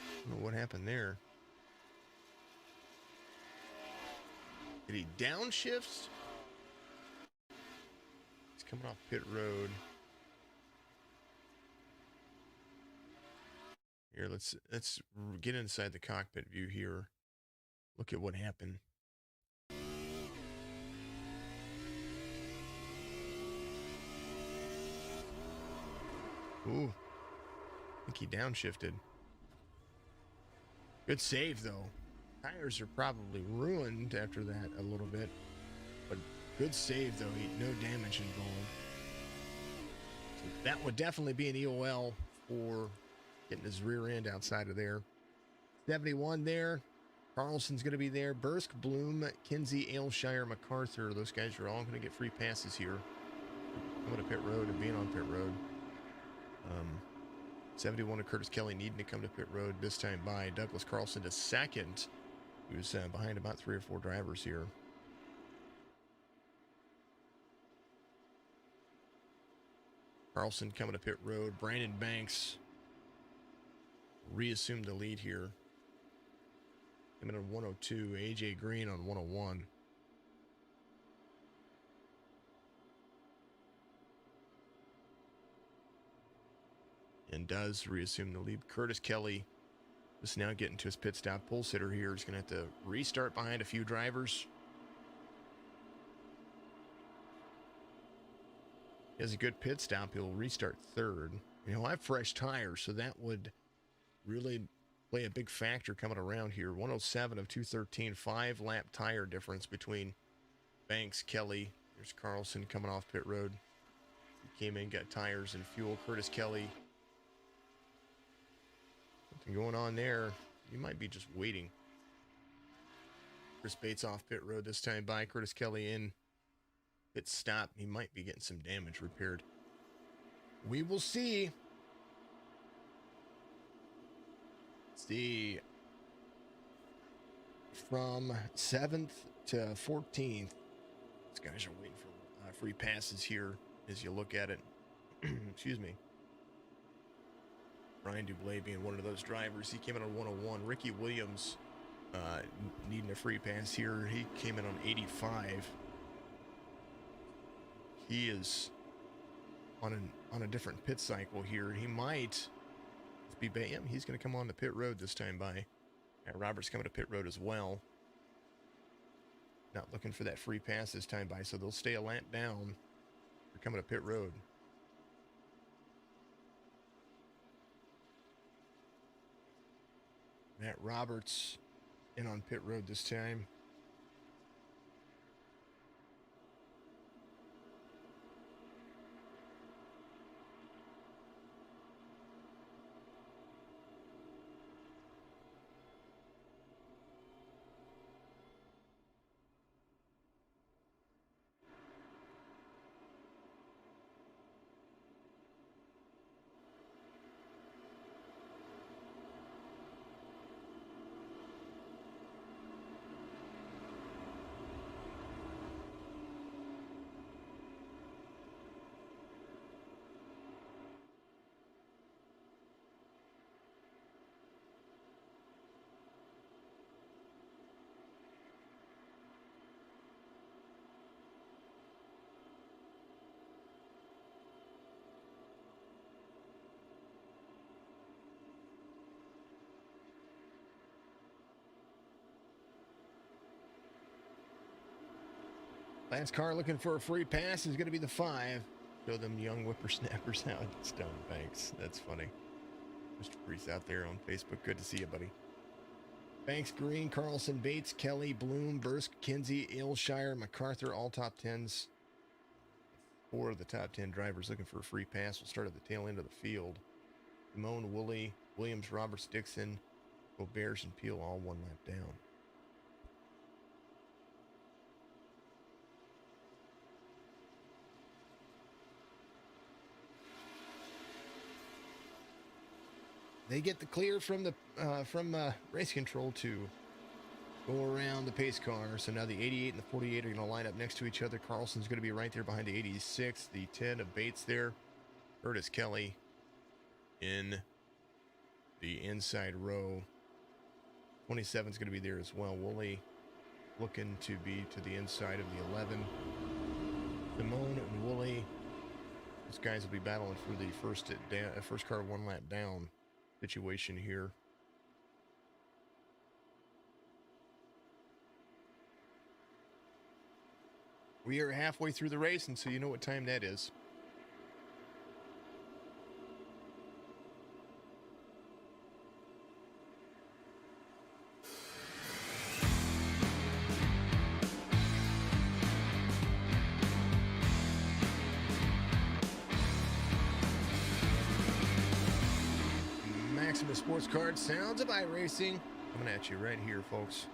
I don't know what happened there. Did he downshift? He's coming off pit road. Here, let's get inside the cockpit view here. Look at what happened. Ooh, I think he downshifted. Good save, though. Tires are probably ruined after that a little bit. But good save, though. No damage involved. So that would definitely be an EOL for getting his rear end outside of there. 71 there. Carlson's going to be there. Bursk, Bloom, Kinsey, Aylshire, MacArthur. Those guys are all going to get free passes here. I'm going to pit road and being on pit road. 71 of Curtis Kelly needing to come to pit road this time by. Douglas Carlson to second, who's behind about 3 or 4 drivers here. Carlson coming to pit road. Brandon Banks reassumed the lead here. Coming on 102. AJ Green on 101. And does reassume the lead. Curtis Kelly is now getting to his pit stop. Pole sitter here is going to have to restart behind a few drivers. He has a good pit stop. He'll restart third. He'll have fresh tires, so that would really play a big factor coming around here. 107 of 213, 5-lap tire difference between Banks, Kelly. There's Carlson coming off pit road. He came in, got tires and fuel. Curtis Kelly. Something going on there. He might be just waiting. Chris Bates off pit road this time by. Curtis Kelly in pit stop. He might be getting some damage repaired. We will see. See, from 7th to 14th, these guys are waiting for free passes here as you look at it. Excuse me. Brian Dublé being one of those drivers. He came in on 101. Ricky Williams needing a free pass here. He came in on 85. He is on a different pit cycle here. He might be bam. He's going to come on the pit road this time by. Robert's coming to pit road as well. Not looking for that free pass this time by, so they'll stay a lap down. They're coming to pit road. Matt Roberts in on pit road this time. Last car looking for a free pass is going to be the 5. Show them young whippersnappers how it's done. Thanks. That's funny. Mr. Priest out there on Facebook. Good to see you, buddy. Banks, Green, Carlson, Bates, Kelly, Bloom, Bursk, Kinsey, Aylshire, MacArthur, all top 10s. 4 of the top 10 drivers looking for a free pass will start at the tail end of the field. Simone, Woolley, Williams, Roberts, Dixon, Gobert, and Peel all 1 lap down. They get the clear from the race control to go around the pace car. So now the 88 and the 48 are going to line up next to each other. Carlson's going to be right there behind the 86. The 10 of Bates there. Curtis Kelly in the inside row. 27 is going to be there as well. Woolley looking to be to the inside of the 11. Simone and Woolley. These guys will be battling for the first car 1 lap down situation here. We are halfway through the race, and so you know what time that is. Sports card sounds of iRacing coming at you right here, folks.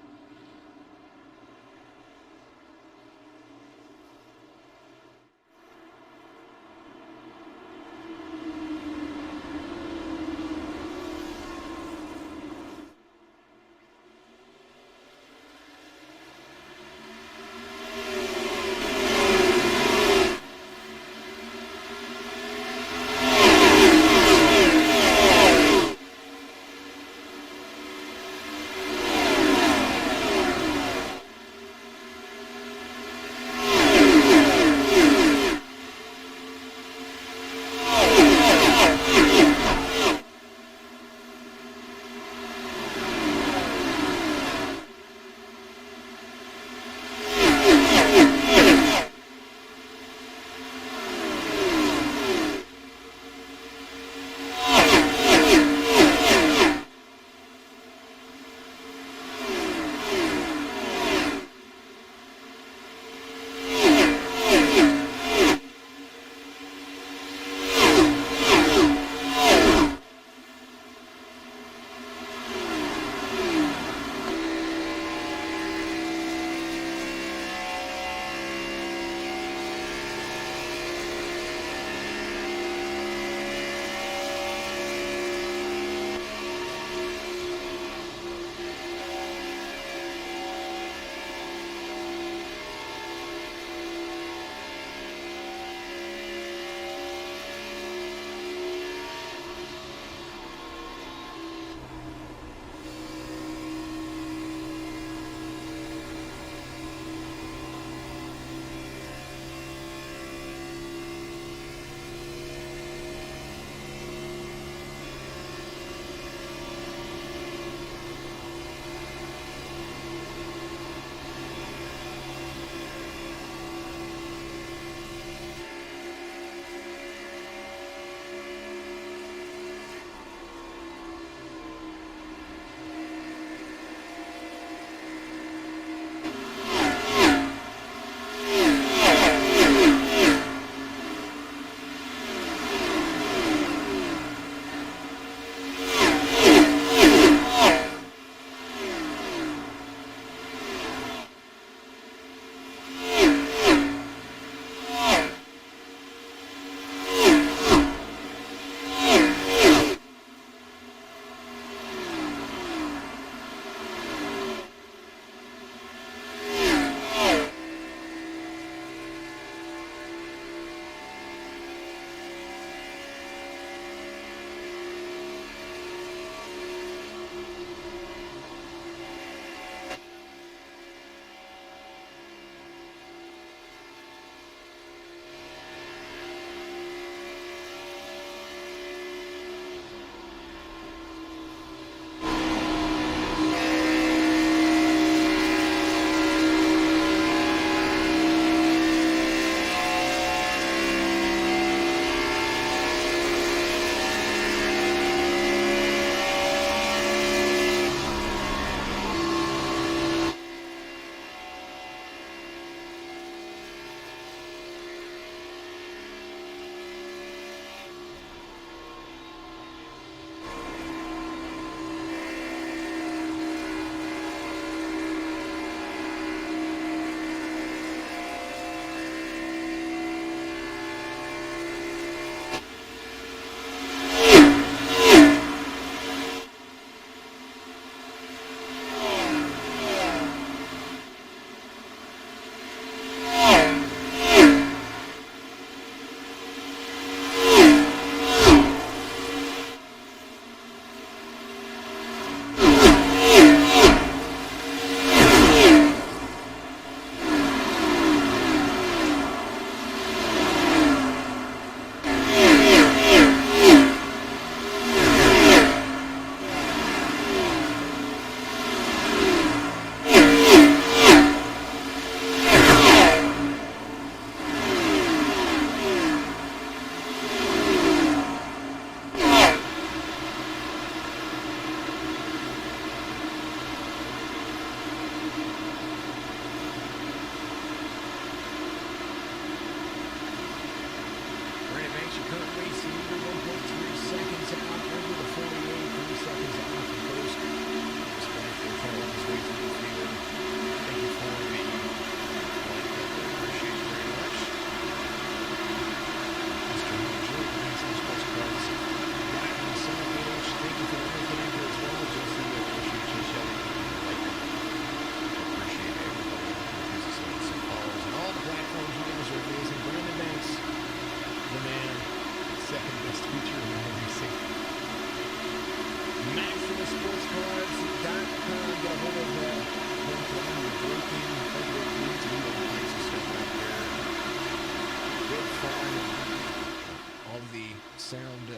sound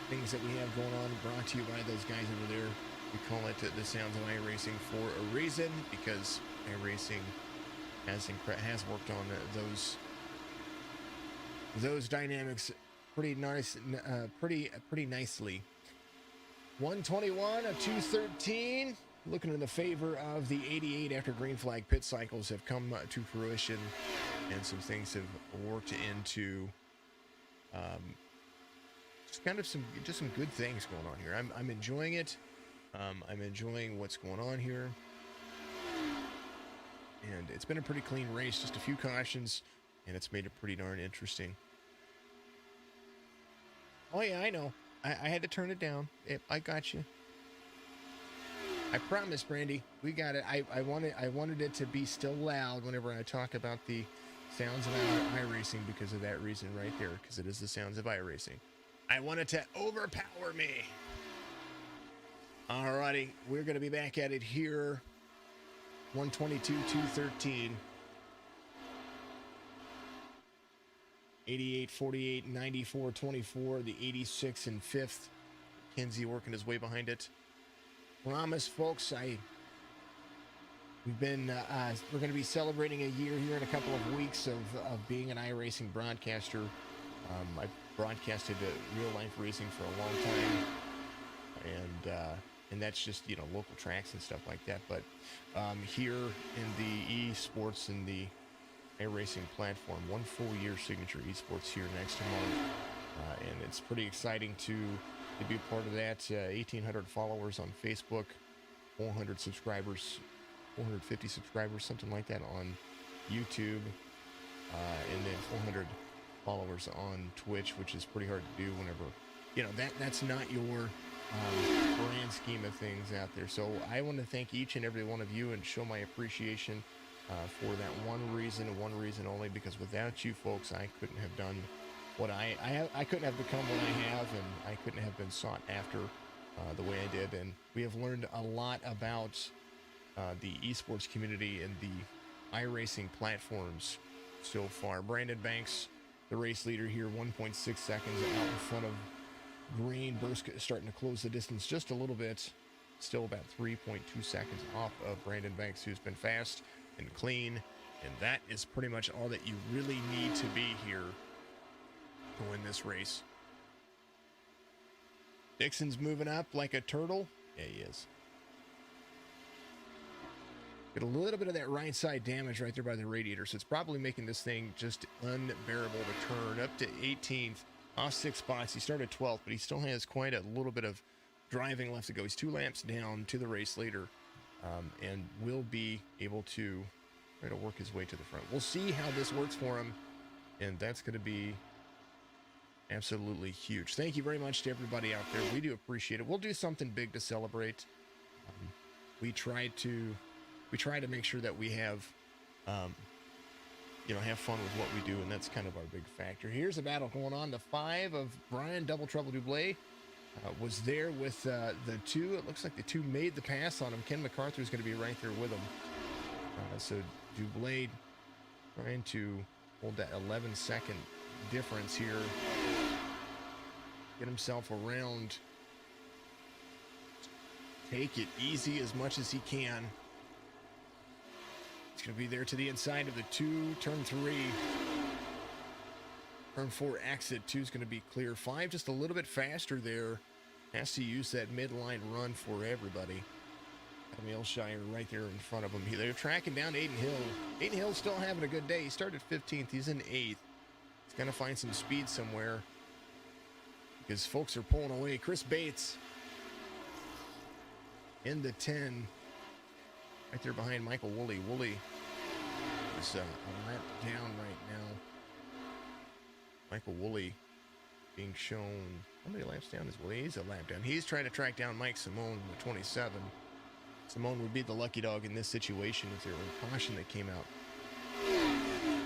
things that we have going on, brought to you by those guys over there. We call it the Sounds of iRacing for a reason, because iRacing has worked on those dynamics pretty nicely. 121 of 213, looking in the favor of the 88 after green flag pit cycles have come to fruition, and some things have worked into just some good things going on here. I'm enjoying it. I'm enjoying what's going on here, and it's been a pretty clean race. Just a few cautions, and it's made it pretty darn interesting. Oh yeah, I know. I had to turn it down. I got you. I promise, Brandy. We got it. I wanted it to be still loud whenever I talk about the sounds of iRacing, because of that reason right there, because it is the sounds of iRacing. I want it to overpower me. Alrighty, we're going to be back at it here. 122, 213. 88, 48, 94, 24. The 86 in 5th. Kenzie working his way behind it. Promise, folks, we're going to be celebrating a year here in a couple of weeks of being an iRacing broadcaster. I've broadcasted real life racing for a long time, and that's just, local tracks and stuff like that. But here in the esports and the iRacing platform, 1 full year Signature Esports here next month, and it's pretty exciting to be a part of that. 1,800 followers on Facebook, 400 subscribers, 450 subscribers, something like that on YouTube, and then 400 followers on Twitch, which is pretty hard to do whenever, that's not your grand scheme of things out there. So I want to thank each and every one of you and show my appreciation for that one reason and one reason only, because without you folks, I couldn't have done what I couldn't have become what I have, and I couldn't have been sought after the way I did. And we have learned a lot about the esports community and the iRacing platforms so far. Brandon Banks, the race leader here, 1.6 seconds out in front of green. Bursk starting to close the distance just a little bit. Still about 3.2 seconds off of Brandon Banks, who's been fast and clean. And that is pretty much all that you really need to be here to win this race. Dixon's moving up like a turtle. Yeah, he is. Get a little bit of that right side damage right there by the radiator, so it's probably making this thing just unbearable to turn. Up to 18th, off 6 spots. He started 12th, but he still has quite a little bit of driving left to go. He's 2 laps down to the race leader, and will be able to try to work his way to the front. We'll see how this works for him, and that's going to be absolutely huge. Thank you very much to everybody out there. We do appreciate it. We'll do something big to celebrate. We try to make sure that we have, have fun with what we do, and that's kind of our big factor. Here's a battle going on. The 5 of Brian Double Trouble Dublé was there with the 2. It looks like the 2 made the pass on him. Ken MacArthur is going to be right there with him. So Dublé trying to hold that 11-second difference here. Get himself around. Take it easy as much as he can. It's going to be there to the inside of the 2, turn 3. Turn 4 exit. 2 is going to be clear. 5 just a little bit faster there. Has to use that midline run for everybody. Adam Ailshire right there in front of him. They're tracking down Aiden Hill. Aiden Hill's still having a good day. He started 15th. He's in 8th. He's going to find some speed somewhere, because folks are pulling away. Chris Bates in the 10. Right there behind Michael Woolley. Woolley is a lap down right now. Michael Woolley being shown. How many laps down is Woolley? He's a lap down. He's trying to track down Mike Simone with 27. Simone would be the lucky dog in this situation if there were a caution that came out.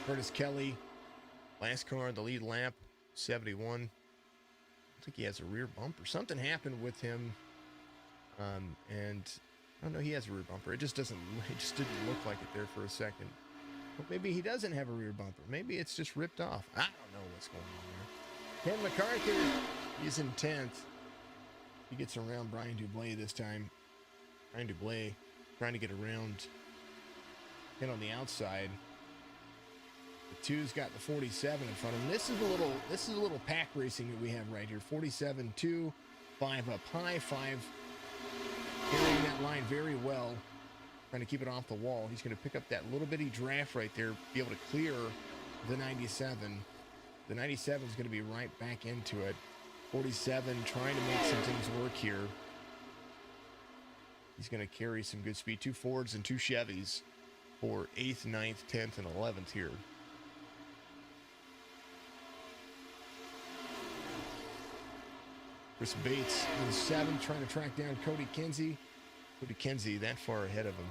Curtis Kelly, last car on the lead lap, 71. I think he has a rear bumper. Something happened with him, and I don't know. He has a rear bumper. It just didn't look like it there for a second. Well, maybe he doesn't have a rear bumper. Maybe it's just ripped off. I don't know what's going on there. Ken MacArthur, he's in 10th. He gets around Brian Dublé this time. Brian Dublé trying to get around Ken on the outside. The 2's got the 47 in front of him. This is a little pack racing that we have right here. 47, 2, 5 up high, 5 carrying that line very well. Trying to keep it off the wall. He's going to pick up that little bitty draft right there, be able to clear the 97. The 97 is going to be right back into it. 47 trying to make some things work here. He's going to carry some good speed. 2 Fords and 2 Chevys for 8th, 9th, 10th, and 11th here. Chris Bates in 7th, trying to track down Cody Kinsey. Cody Kinsey that far ahead of him.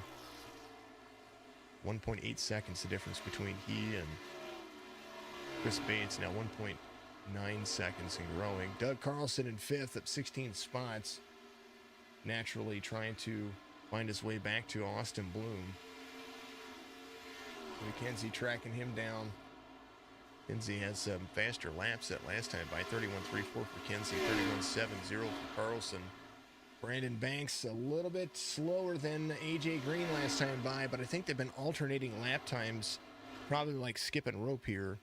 1.8 seconds the difference between he and Chris Bates. Now 1.9 seconds and growing. Doug Carlson in 5th up 16 spots. Naturally trying to find his way back to Austin Bloom. Kinsey tracking him down. Kinsey has some faster laps that last time by 31.34 for Kinsey, 31.70 for Carlson. Brandon Banks a little bit slower than AJ Green last time by, but I think they've been alternating lap times, probably like skipping rope here.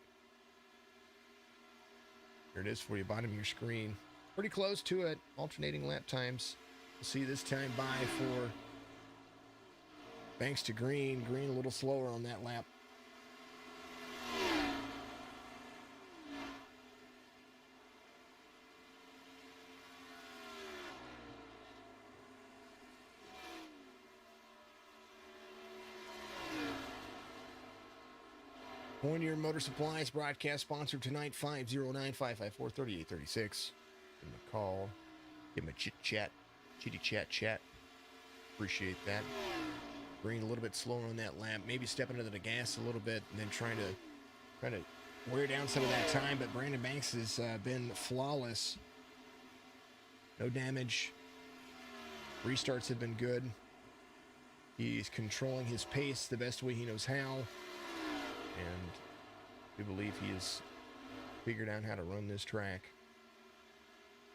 There it is for you, bottom of your screen. Pretty close to it, alternating lap times. We'll see this time by for Banks to Green. Green a little slower on that lap. Pointier Motor Supplies broadcast sponsor tonight, 509-554-3836. Give him a call. Give him a chitty chat. Appreciate that. Green a little bit slower on that lap. Maybe stepping into the gas a little bit and then trying to wear down some of that time. But Brandon Banks has been flawless. No damage. Restarts have been good. He's controlling his pace the best way he knows how. And we believe he has figured out how to run this track.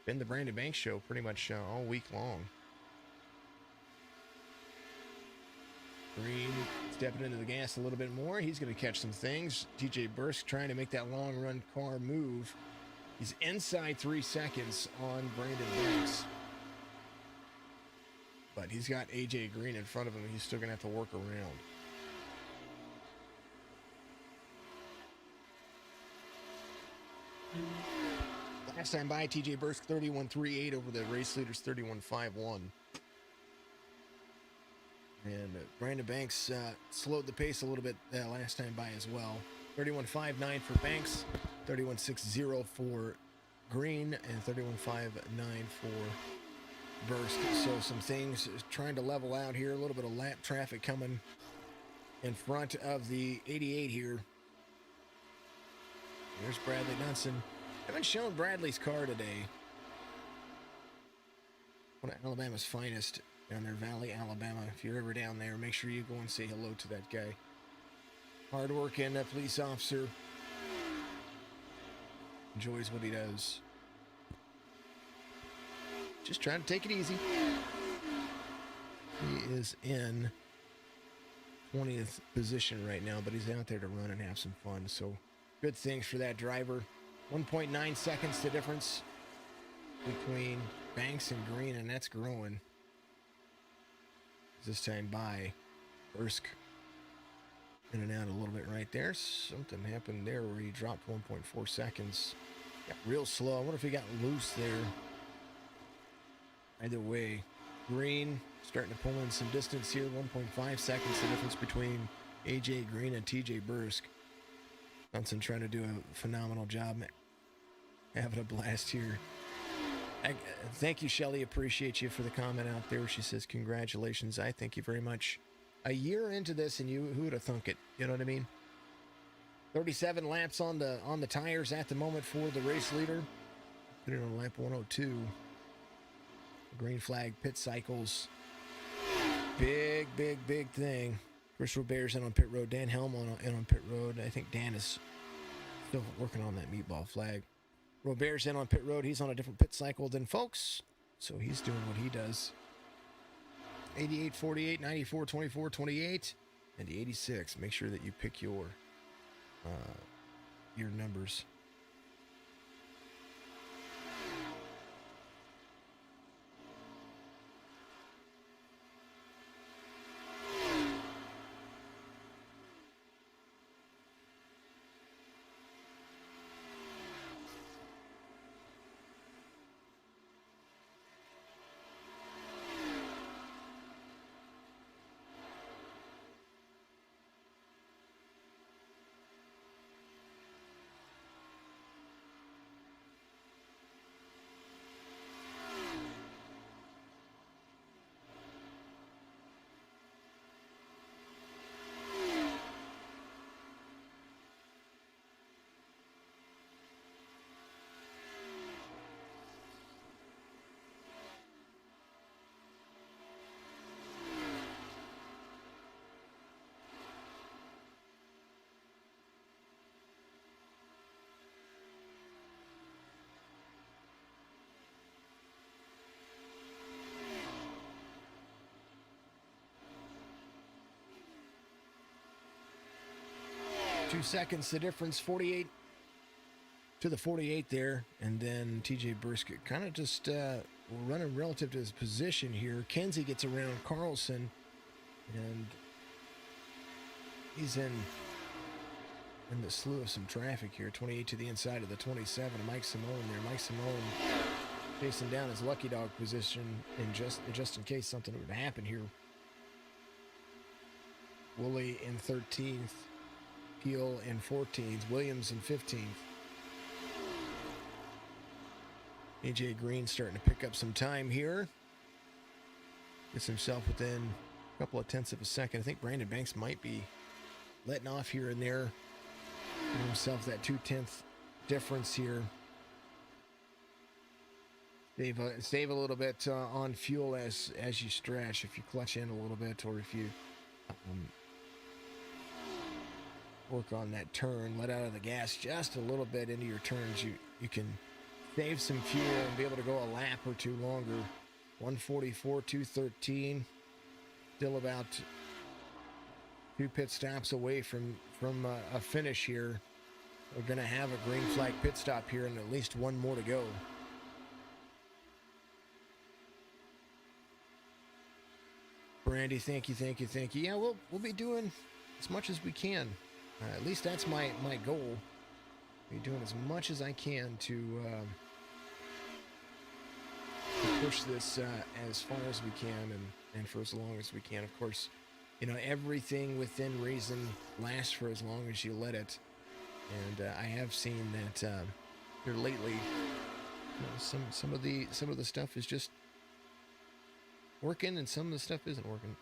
Been the Brandon Banks show pretty much all week long. Green stepping into the gas a little bit more. He's going to catch some things. TJ Bursk trying to make that long run car move. He's inside 3 seconds on Brandon Banks. But he's got AJ Green in front of him. He's still going to have to work around. Last time by, TJ Bursk 31.38 over the race leaders 31.51. And Brandon Banks slowed the pace a little bit last time by as well. 31.59 for Banks, 31.60 for Green, and 31.59 for Bursk. So some things trying to level out here. A little bit of lap traffic coming in front of the 88 here. There's Bradley Dunson. Haven't shown Bradley's car today. One of Alabama's finest down there, Valley, Alabama. If you're ever down there, make sure you go and say hello to that guy. Hard-working police officer. Enjoys what he does. Just trying to take it easy. He is in 20th position right now, but he's out there to run and have some fun. So good things for that driver. 1.9 seconds the difference between Banks and Green, and that's growing. This time by Bursk in and out a little bit right there. Something happened there where he dropped 1.4 seconds. Got real slow. I wonder if he got loose there. Either way, Green starting to pull in some distance here. 1.5 seconds the difference between AJ Green and TJ Bursk. Johnson trying to do a phenomenal job, having a blast here. Thank you, Shelly. Appreciate you for the comment out there. She says, congratulations. I thank you very much. A year into this, and who would have thunk it? You know what I mean? 37 laps on the tires at the moment for the race leader. Put it on lap 102. Green flag, pit cycles. Big thing. Chris Robert's in on pit road. Dan Helm in on pit road. I think Dan is still working on that meatball flag. Robert's in on pit road. He's on a different pit cycle than folks, so he's doing what he does. 88, 48, 94, 24, 28, and the 86. Make sure that you pick your numbers. Seconds the difference, 48 to the 48 there, and then TJ Brisket kind of just running relative to his position here. Kenzie gets around Carlson, and he's in the slew of some traffic here. 28 to the inside of the 27. Mike Simone there. Mike Simone chasing down his lucky dog position, and just in case something would happen here. Woolley in 13th. Peel in 14th, Williams in 15th. AJ Green starting to pick up some time here. Gets himself within a couple of tenths of a second. I think Brandon Banks might be letting off here and there. Giving himself that 2/10 difference here. Save a little bit on fuel as you stretch. If you clutch in a little bit, or if you work on that turn, let out of the gas just a little bit into your turns, you can save some fuel and be able to go a lap or two longer. 144, 213, still about 2 pit stops away from a finish here. We're going to have a green flag pit stop here and at least one more to go. Brandy, thank you. Yeah, we'll be doing as much as we can. At least that's my goal. Be doing as much as I can to push this as far as we can and for as long as we can. Of course, everything within reason lasts for as long as you let it. And I have seen that here lately, some of the stuff is just working, and some of the stuff isn't working.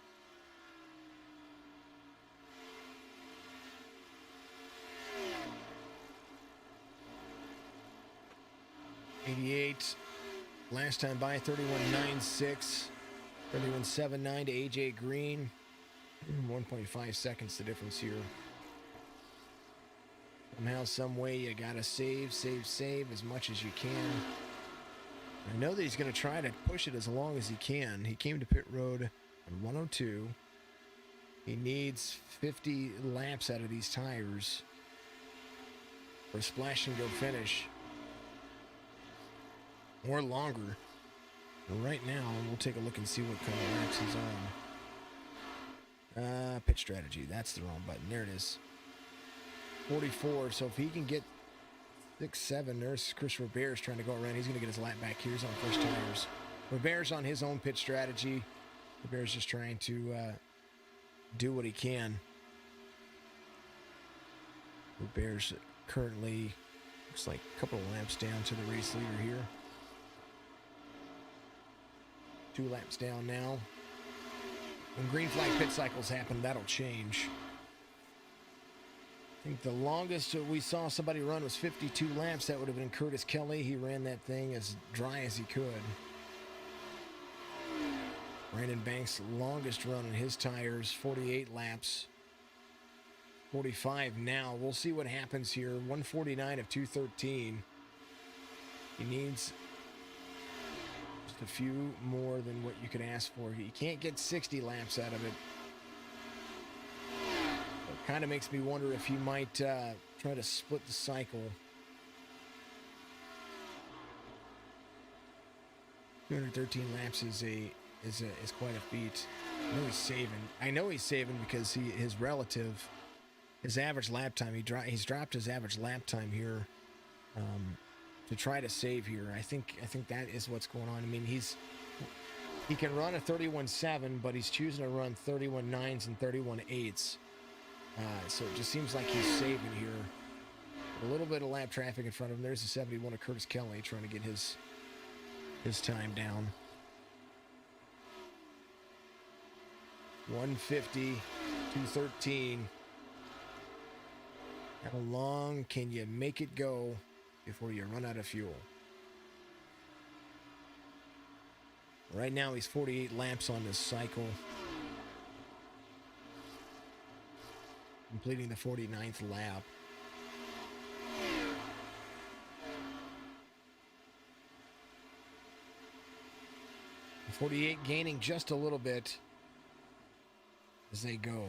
Last time by 31.96, 31.79 to AJ Green. 1.5 seconds the difference here. Somehow, some way, you gotta save as much as you can. I know that he's gonna try to push it as long as he can. He came to pit road on 102. He needs 50 laps out of these tires for a splash and go finish. Or longer. And right now, we'll take a look and see what kind of laps he's on. Pit strategy. That's the wrong button. There it is. 44. So if he can get 6, 7, there's Chris Robert's trying to go around. He's going to get his lap back here. He's on first tires. Robert's on his own pit strategy. Robert's just trying to do what he can. Robert's currently looks like a couple of laps down to the race leader here. 2 laps down now. When green flag pit cycles happen, that'll change. I think the longest we saw somebody run was 52 laps. That would have been Curtis Kelly. He ran that thing as dry as he could. Brandon Banks' longest run on his tires, 48 laps. 45 now. We'll see what happens here. 149 of 213. He needs just a few more than what you could ask for. He can't get 60 laps out of it. It kind of makes me wonder if he might try to split the cycle. 213 laps is quite a feat. I know he's saving. I know he's saving because his relative, his average lap time, he's dropped his average lap time here to try to save here. I think that is what's going on. I mean, he can run a 31.7, but he's choosing to run 31.9s and 31.8s. So it just seems like he's saving here. A little bit of lap traffic in front of him. There's the 71 of Curtis Kelly trying to get his time down. 150, 213. How long can you make it go before you run out of fuel? Right now he's 48 laps on this cycle, completing the 49th lap. The 48 gaining just a little bit as they go.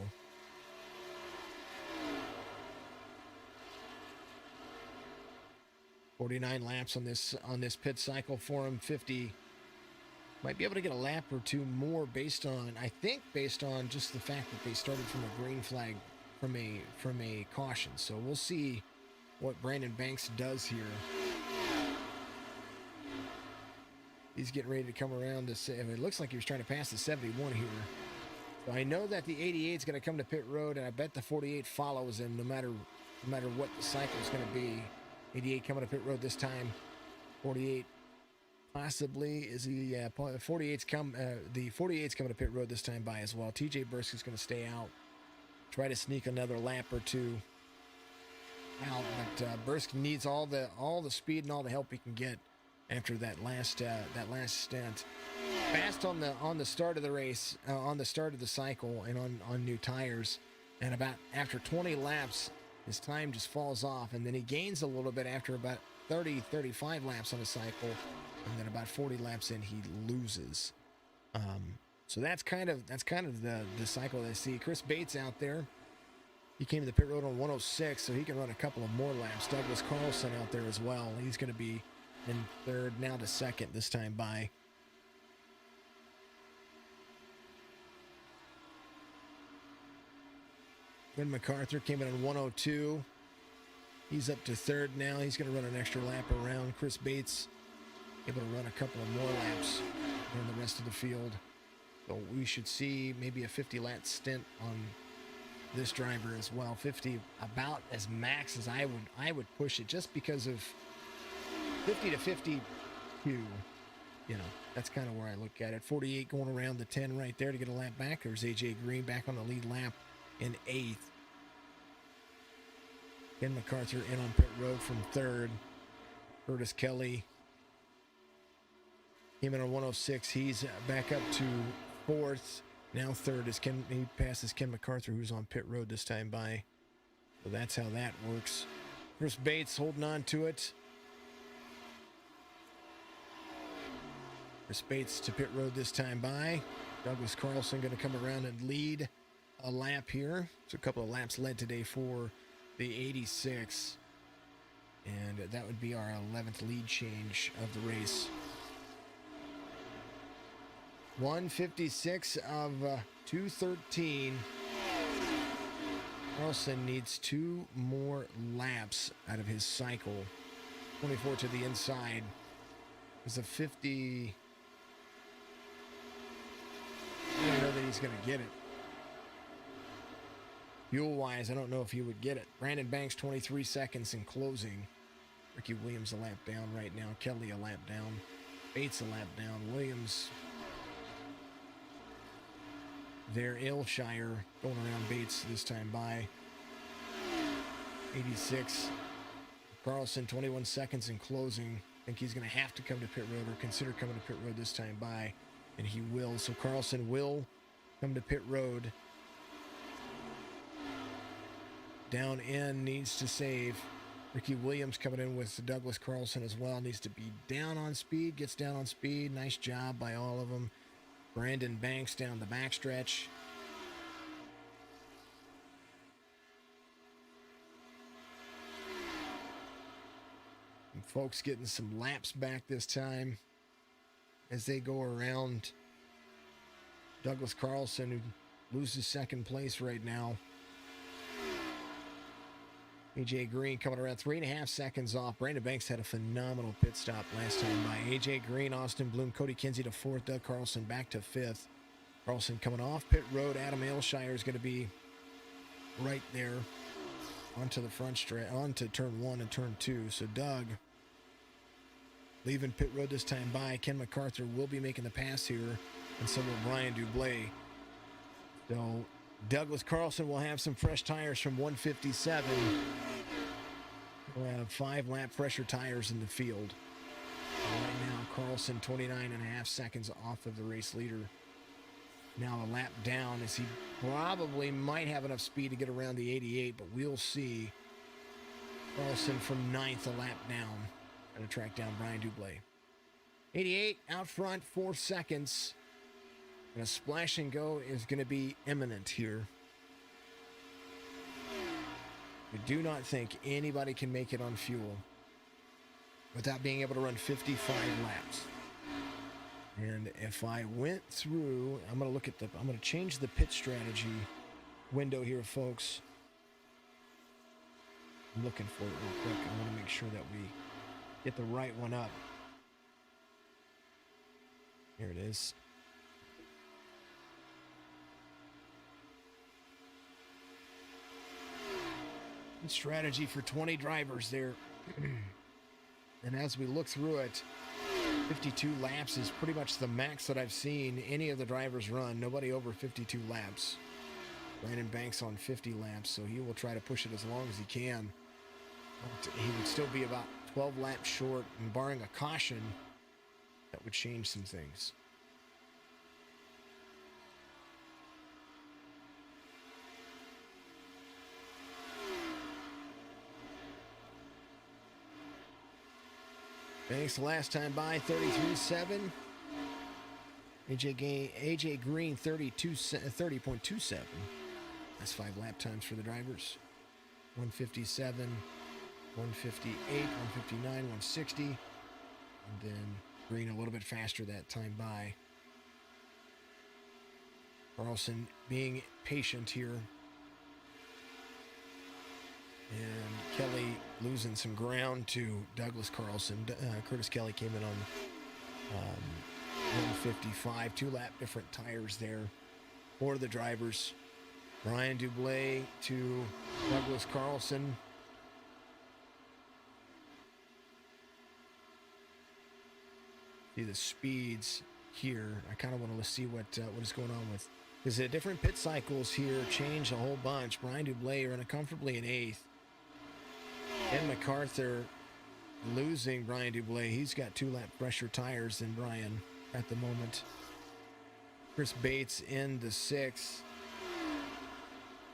"49 laps on this pit cycle for him. 50 might be able to get a lap or two more based on just the fact that they started from a green flag from a caution. So we'll see what Brandon Banks does here. He's getting ready to come around to say, it looks like he was trying to pass the 71 here. So I know that the 88 is going to come to pit road, and I bet the 48 follows him no matter what the cycle is going to be. 88 coming to pit road this time. 48 possibly is he? Yeah, 48's come. The 48's coming to pit road this time by as well. TJ Bursk is going to stay out, try to sneak another lap or two out, but Bursk needs all the speed and all the help he can get after that last stint. Fast on the start of the race, on the start of the cycle, and on new tires, and about after 20 laps, his time just falls off, and then he gains a little bit after about 35 laps on the cycle, and then about 40 laps in, he loses. So that's kind of the cycle that I see. Chris Bates out there. He came to the pit road on 106, so he can run a couple of more laps. Douglas Carlson out there as well. He's going to be in third, now to second this time by. Ben MacArthur came in on 102. He's up to third now. He's going to run an extra lap around. Chris Bates able to run a couple of more laps than the rest of the field. So we should see maybe a 50-lap stint on this driver as well. 50 about as max as I would push it, just because of 50 to 52. You know, that's kind of where I look at it. 48 going around the 10 right there to get a lap back. There's AJ Green back on the lead lap in 8th. Ken MacArthur in on pit road from 3rd. Curtis Kelly came in on 106. He's back up to 4th. Now 3rd is he passes Ken MacArthur, who's on pit road this time by. So that's how that works. Chris Bates holding on to it. Chris Bates to pit road this time by. Douglas Carlson going to come around and lead a lap here. So a couple of laps led today for the 86. And that would be our 11th lead change of the race. 156 of 213. Carlson needs 2 more laps out of his cycle. 24 to the inside. It's a 50. I don't know that he's going to get it. Fuel-wise, I don't know if he would get it. Brandon Banks, 23 seconds in closing. Ricky Williams a lap down right now. Kelly a lap down. Bates a lap down. Williams there. Aylshire going around Bates this time by. 86. Carlson, 21 seconds in closing. I think he's going to have to come to pit road, or consider coming to pit road this time by, and he will. So Carlson will come to pit road. Down in needs to save. Ricky Williams coming in with Douglas Carlson as well. Needs to be down on speed. Gets down on speed. Nice job by all of them. Brandon Banks down the backstretch. And folks getting some laps back this time as they go around Douglas Carlson, who loses second place right now. AJ Green coming around 3.5 seconds off. Brandon Banks had a phenomenal pit stop last time by. AJ Green, Austin Bloom, Cody Kinsey to 4th, Doug Carlson back to 5th. Carlson coming off pit road. Adam Ailshire is going to be right there onto the front stretch, onto turn 1 and turn 2. So Doug leaving pit road this time by. Ken MacArthur will be making the pass here, and so will Brian Dublé. So Douglas Carlson will have some fresh tires from 157. We'll have 5 lap pressure tires in the field. Right now, Carlson 29.5 seconds off of the race leader. Now a lap down, as he probably might have enough speed to get around the 88, but we'll see. Carlson from 9th, a lap down. Going to track down Brian Dublé. 88 out front, 4 seconds. And a splash and go is going to be imminent here. I do not think anybody can make it on fuel without being able to run 55 laps. And if I went through, I'm going to change the pit strategy window here, folks. I'm looking for it real quick. I want to make sure that we get the right one up. Here it is. Strategy for 20 drivers there. And as we look through it, 52 laps is pretty much the max that I've seen any of the drivers run. Nobody over 52 laps. Brandon Banks on 50 laps, so he will try to push it as long as he can. He would still be about 12 laps short, and barring a caution, that would change some things. Banks last time by 33.7. AJ Green 30.27. That's 5 lap times for the drivers. 157, 158, 159, 160. And then Green a little bit faster that time by. Carlson being patient here. And Kelly losing some ground to Douglas Carlson. Curtis Kelly came in on 155. 2 lap different tires there for the drivers. Brian Dublé to Douglas Carlson. See the speeds here. I kind of want to see what is going on with, because the different pit cycles here change a whole bunch. Brian Dublé running comfortably in 8th. Ken MacArthur losing Brian Dublé. He's got 2 lap pressure tires than Brian at the moment. Chris Bates in the 6th.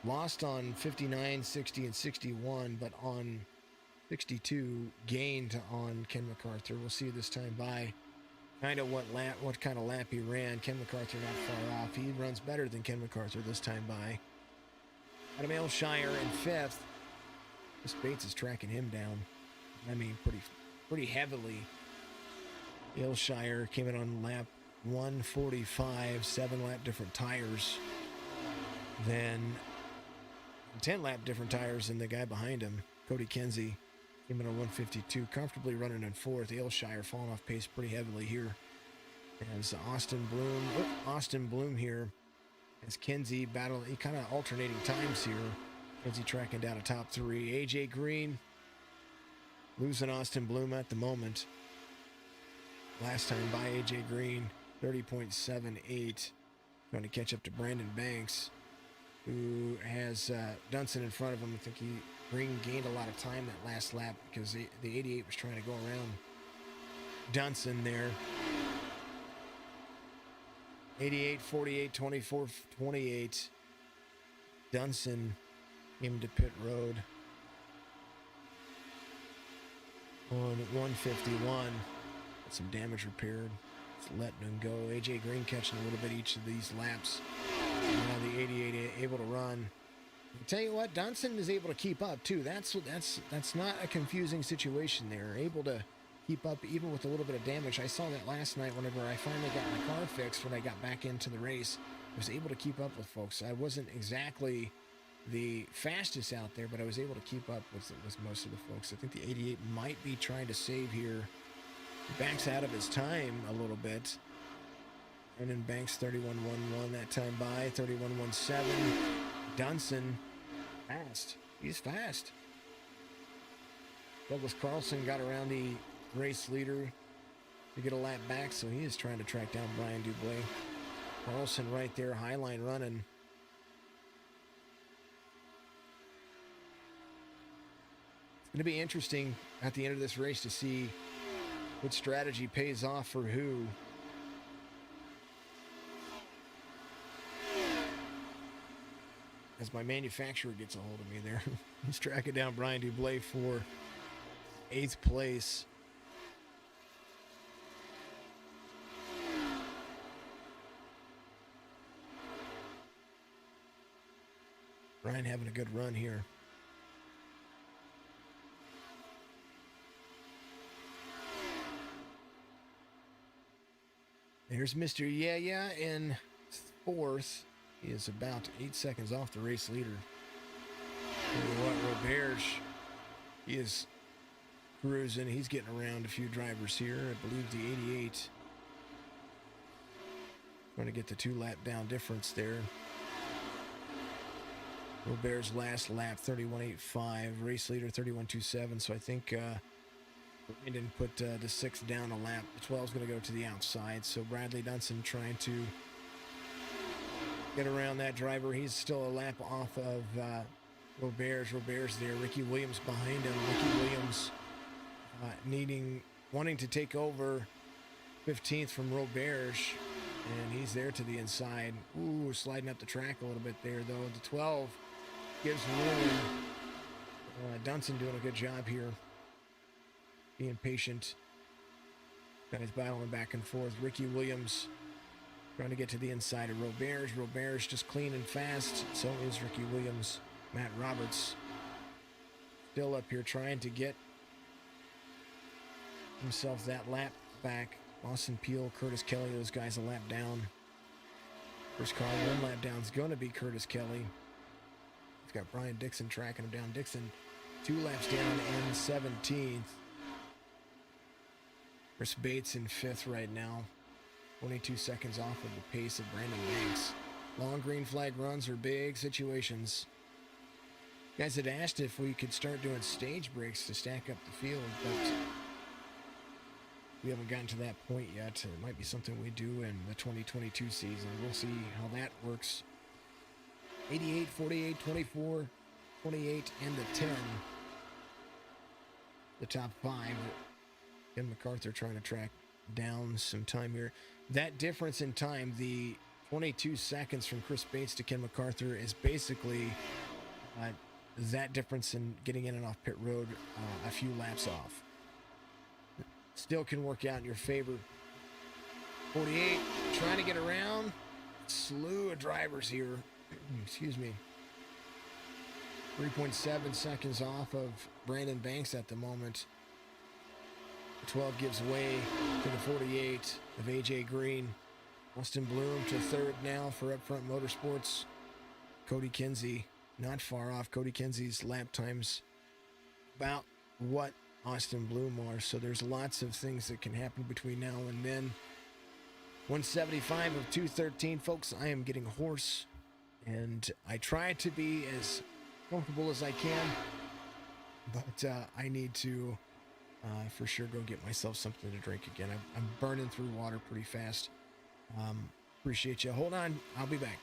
Lost on 59, 60, and 61, but on 62 gained on Ken MacArthur. We'll see this time by kind of what kind of lap he ran. Ken MacArthur not far off. He runs better than Ken MacArthur this time by. Adam Ailshire in 5th. Chris Bates is tracking him down. I mean, pretty heavily. Ailshire came in on lap 145, 7 lap different tires. Then 10 lap different tires than the guy behind him. Cody Kinsey came in on 152, comfortably running in 4th. Ailshire falling off pace pretty heavily here. As Austin Bloom here, as Kinsey battle, he kind of alternating times here. Kinsey tracking down a top 3. AJ Green losing Austin Bloom at the moment. Last time by AJ Green, 30.78. Trying to catch up to Brandon Banks, who has Dunson in front of him. I think Green gained a lot of time that last lap because the 88 was trying to go around Dunson there. 88, 48, 24, 28. Dunson came to pit road. on 151. Got some damage repaired. Just letting him go. AJ Green catching a little bit each of these laps. Now the 88 able to run. I'll tell you what, Dunson is able to keep up too. That's not a confusing situation there. Able to keep up even with a little bit of damage. I saw that last night whenever I finally got my car fixed when I got back into the race. I was able to keep up with folks. I wasn't exactly the fastest out there, but I was able to keep up with most of the folks. I think the 88 might be trying to save here. He backs out of his time a little bit. Brendan Banks 31.11 that time by. 31.17. Dunson fast. He's fast. Douglas Carlson got around the race leader to get a lap back, so he is trying to track down Brian Dublé. Carlson right there, highline running. It's going to be interesting at the end of this race to see what strategy pays off for who. As my manufacturer gets a hold of me there. He's tracking down Brian Dublé for 8th place. Brian having a good run here. There's Mr. Yeah in 4th. He is about 8 seconds off the race leader. Roberge, he is cruising. He's getting around a few drivers here. I believe the 88 trying to get the 2-lap down difference there. Robert's last lap 31.85, race leader 31.27. So I think Brandon put the 6th down a lap. The 12 is going to go to the outside. So Bradley Dunson trying to get around that driver. He's still a lap off of Robert's there. Ricky Williams behind him. Ricky Williams wanting to take over 15th from Robert's, and he's there to the inside. Ooh, sliding up the track a little bit there, though. The 12 gives room. Dunson doing a good job here, being patient. Guys battling back and forth. Ricky Williams trying to get to the inside of Robert's. Robert's just clean and fast. So is Ricky Williams. Matt Roberts still up here trying to get himself that lap back. Austin Peel, Curtis Kelly, those guys a lap down. First car 1 lap down is going to be Curtis Kelly. He's got Brian Dixon tracking him down. Dixon 2 laps down and 17th. Chris Bates in 5th right now. 22 seconds off of the pace of Brandon Banks. Long green flag runs are big situations. Guys had asked if we could start doing stage breaks to stack up the field, but we haven't gotten to that point yet. It might be something we do in the 2022 season. We'll see how that works. 88, 48, 24, 28, and the 10. The top 5. Ken MacArthur trying to track down some time here. That difference in time, the 22 seconds from Chris Bates to Ken MacArthur, is basically that difference in getting in and off pit road a few laps off. Still can work out in your favor. 48 trying to get around. Slew of drivers here. Excuse me. 3.7 seconds off of Brandon Banks at the moment. The 12 gives way to the 48 of AJ Green. Austin Bloom to 3rd now for Upfront Motorsports. Cody Kinsey not far off. Cody Kinsey's lap times about what Austin Bloom are, so there's lots of things that can happen between now and then. 175 of 213, folks. I am getting hoarse, and I try to be as comfortable as I can, but I need to for sure go get myself something to drink again. I'm burning through water pretty fast. Appreciate you. Hold on, I'll be back.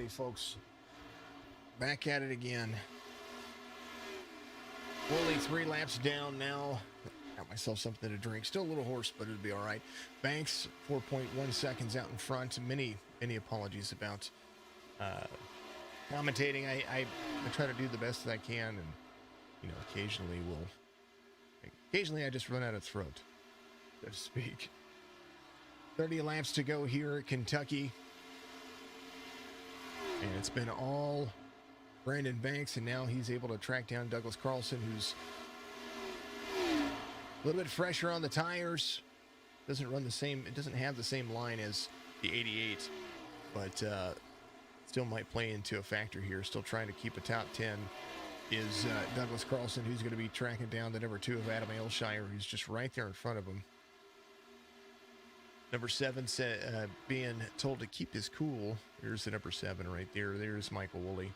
folks. Back at it again. Only 3 laps down now. Got myself something to drink. Still a little hoarse, but it'll be all right. Banks, 4.1 seconds out in front. Many apologies about commentating. I try to do the best that I can, and occasionally I just run out of throat, so to speak. 30 laps to go here at Kentucky, and it's been all Brandon Banks, and now he's able to track down Douglas Carlson, who's a little bit fresher on the tires. Doesn't have the same line as the 88, but still might play into a factor here. Still trying to keep a top 10 is Douglas Carlson, who's going to be tracking down the number 2 of Adam Ailshire, who's just right there in front of him. Number 7 being told to keep his cool. There's the number 7 right there. There's Michael Woolley.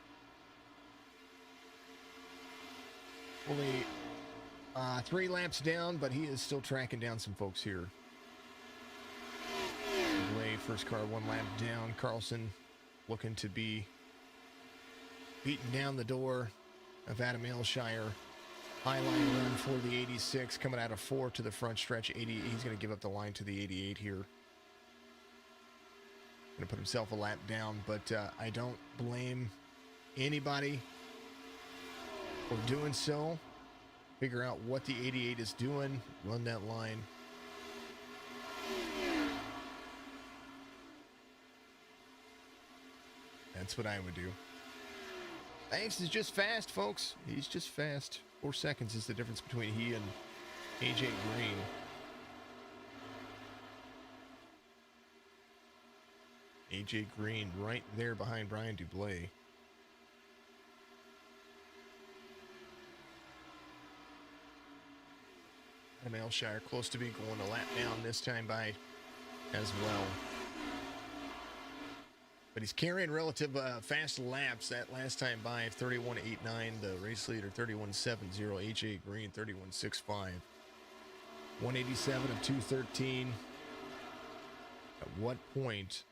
Woolley 3 laps down, but he is still tracking down some folks here. Woolley, first car 1 lap down. Carlson looking to be beating down the door of Adam Ailshire. High line run for the 86, coming out of 4 to the front stretch. 80, he's going to give up the line to the 88 here. Going to put himself a lap down, but I don't blame anybody for doing so. Figure out what the 88 is doing, run that line. That's what I would do. Banks is just fast, folks. He's just fast. 4 seconds is the difference between he and AJ Green. AJ Green right there behind Brian Dublé. Adam Ailshire close to be going a lap down this time by as well. But he's carrying relative fast laps. That last time by 31.89, the race leader 31.70, AJ Green 31.65. 187 of 213. At what point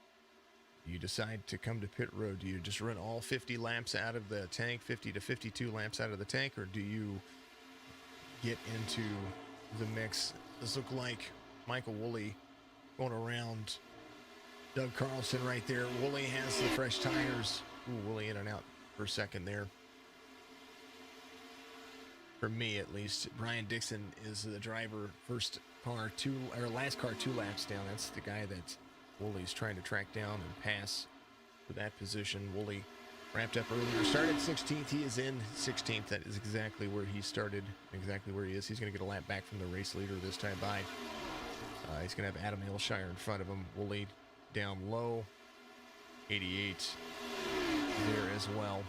do you decide to come to pit road? Do you just run all 50 laps out of the tank, 50 to 52 laps out of the tank, or do you get into the mix? This looked like Michael Woolley going around Doug Carlson right there. Woolley has the fresh tires. Ooh, Woolley in and out for a second there. For me, at least. Brian Dixon is the driver. Last car 2 laps down. That's the guy that Woolley's trying to track down and pass for that position. Woolley wrapped up earlier. Started 16th. He is in 16th. That is exactly where he started. Exactly where he is. He's going to get a lap back from the race leader this time by. He's going to have Adam Ailshire in front of him. Woolley down low. 88 there as well.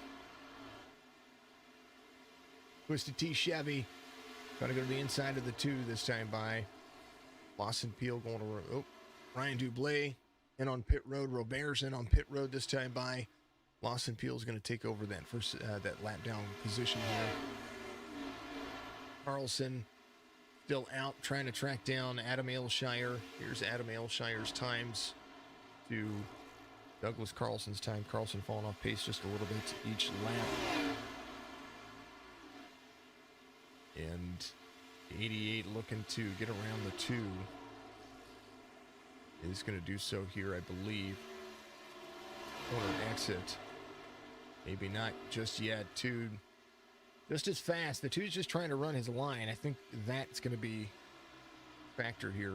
Twisted T Chevy trying to go to the inside of the 2 this time by. Lawson Peel going to Ryan Dublé in on pit road. Robert's in on pit road this time by. Lawson Peel is going to take over that first that lap down position here. Carlson still out trying to track down Adam Ailshire. Here's Adam Ailshire's times to Douglas Carlson's time. Carlson falling off pace just a little bit each lap. And 88 looking to get around the 2. Is going to do so here, I believe. Corner exit. Maybe not just yet. 2 just as fast. The 2's just trying to run his line. I think that's going to be a factor here.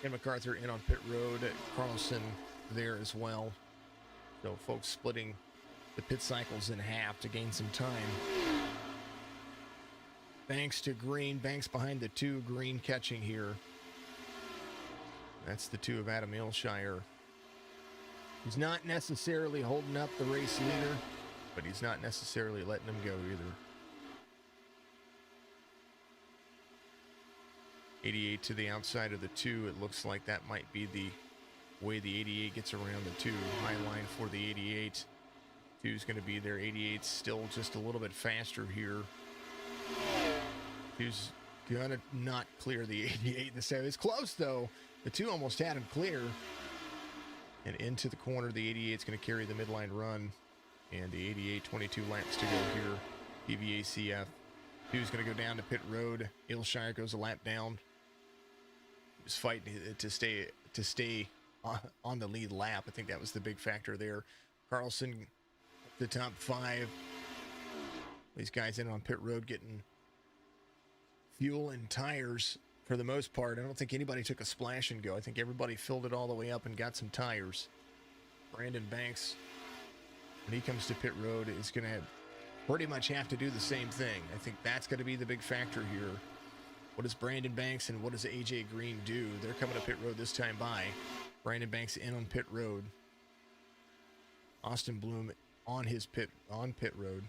Ken MacArthur in on pit road. Carlson there as well. So folks splitting the pit cycles in half to gain some time. Banks to Green. Banks behind the 2. Green catching here. That's the 2 of Adam Ailshire. He's not necessarily holding up the race leader, but he's not necessarily letting him go either. 88 to the outside of the 2. It looks like that might be the way the 88 gets around the 2. High line for the 88. 2's going to be there. 88's still just a little bit faster here. 2's going to not clear the 88 this time. It's close, though. The 2 almost had him clear. And into the corner, the 88 is going to carry the midline run. And the 88, 22 laps to go here. PVACF. Who's going to go down to pit road. Ilshire goes a lap down. He was fighting to stay on the lead lap. I think that was the big factor there. Carlson, the top 5. These guys in on pit road getting fuel and tires for the most part. I don't think anybody took a splash and go. I think everybody filled it all the way up and got some tires. Brandon Banks, when he comes to pit road, is going to pretty much have to do the same thing. I think that's going to be the big factor here. What does Brandon Banks and what does AJ Green do? They're coming to pit road this time by. Brandon Banks in on pit road. Austin Bloom on pit road.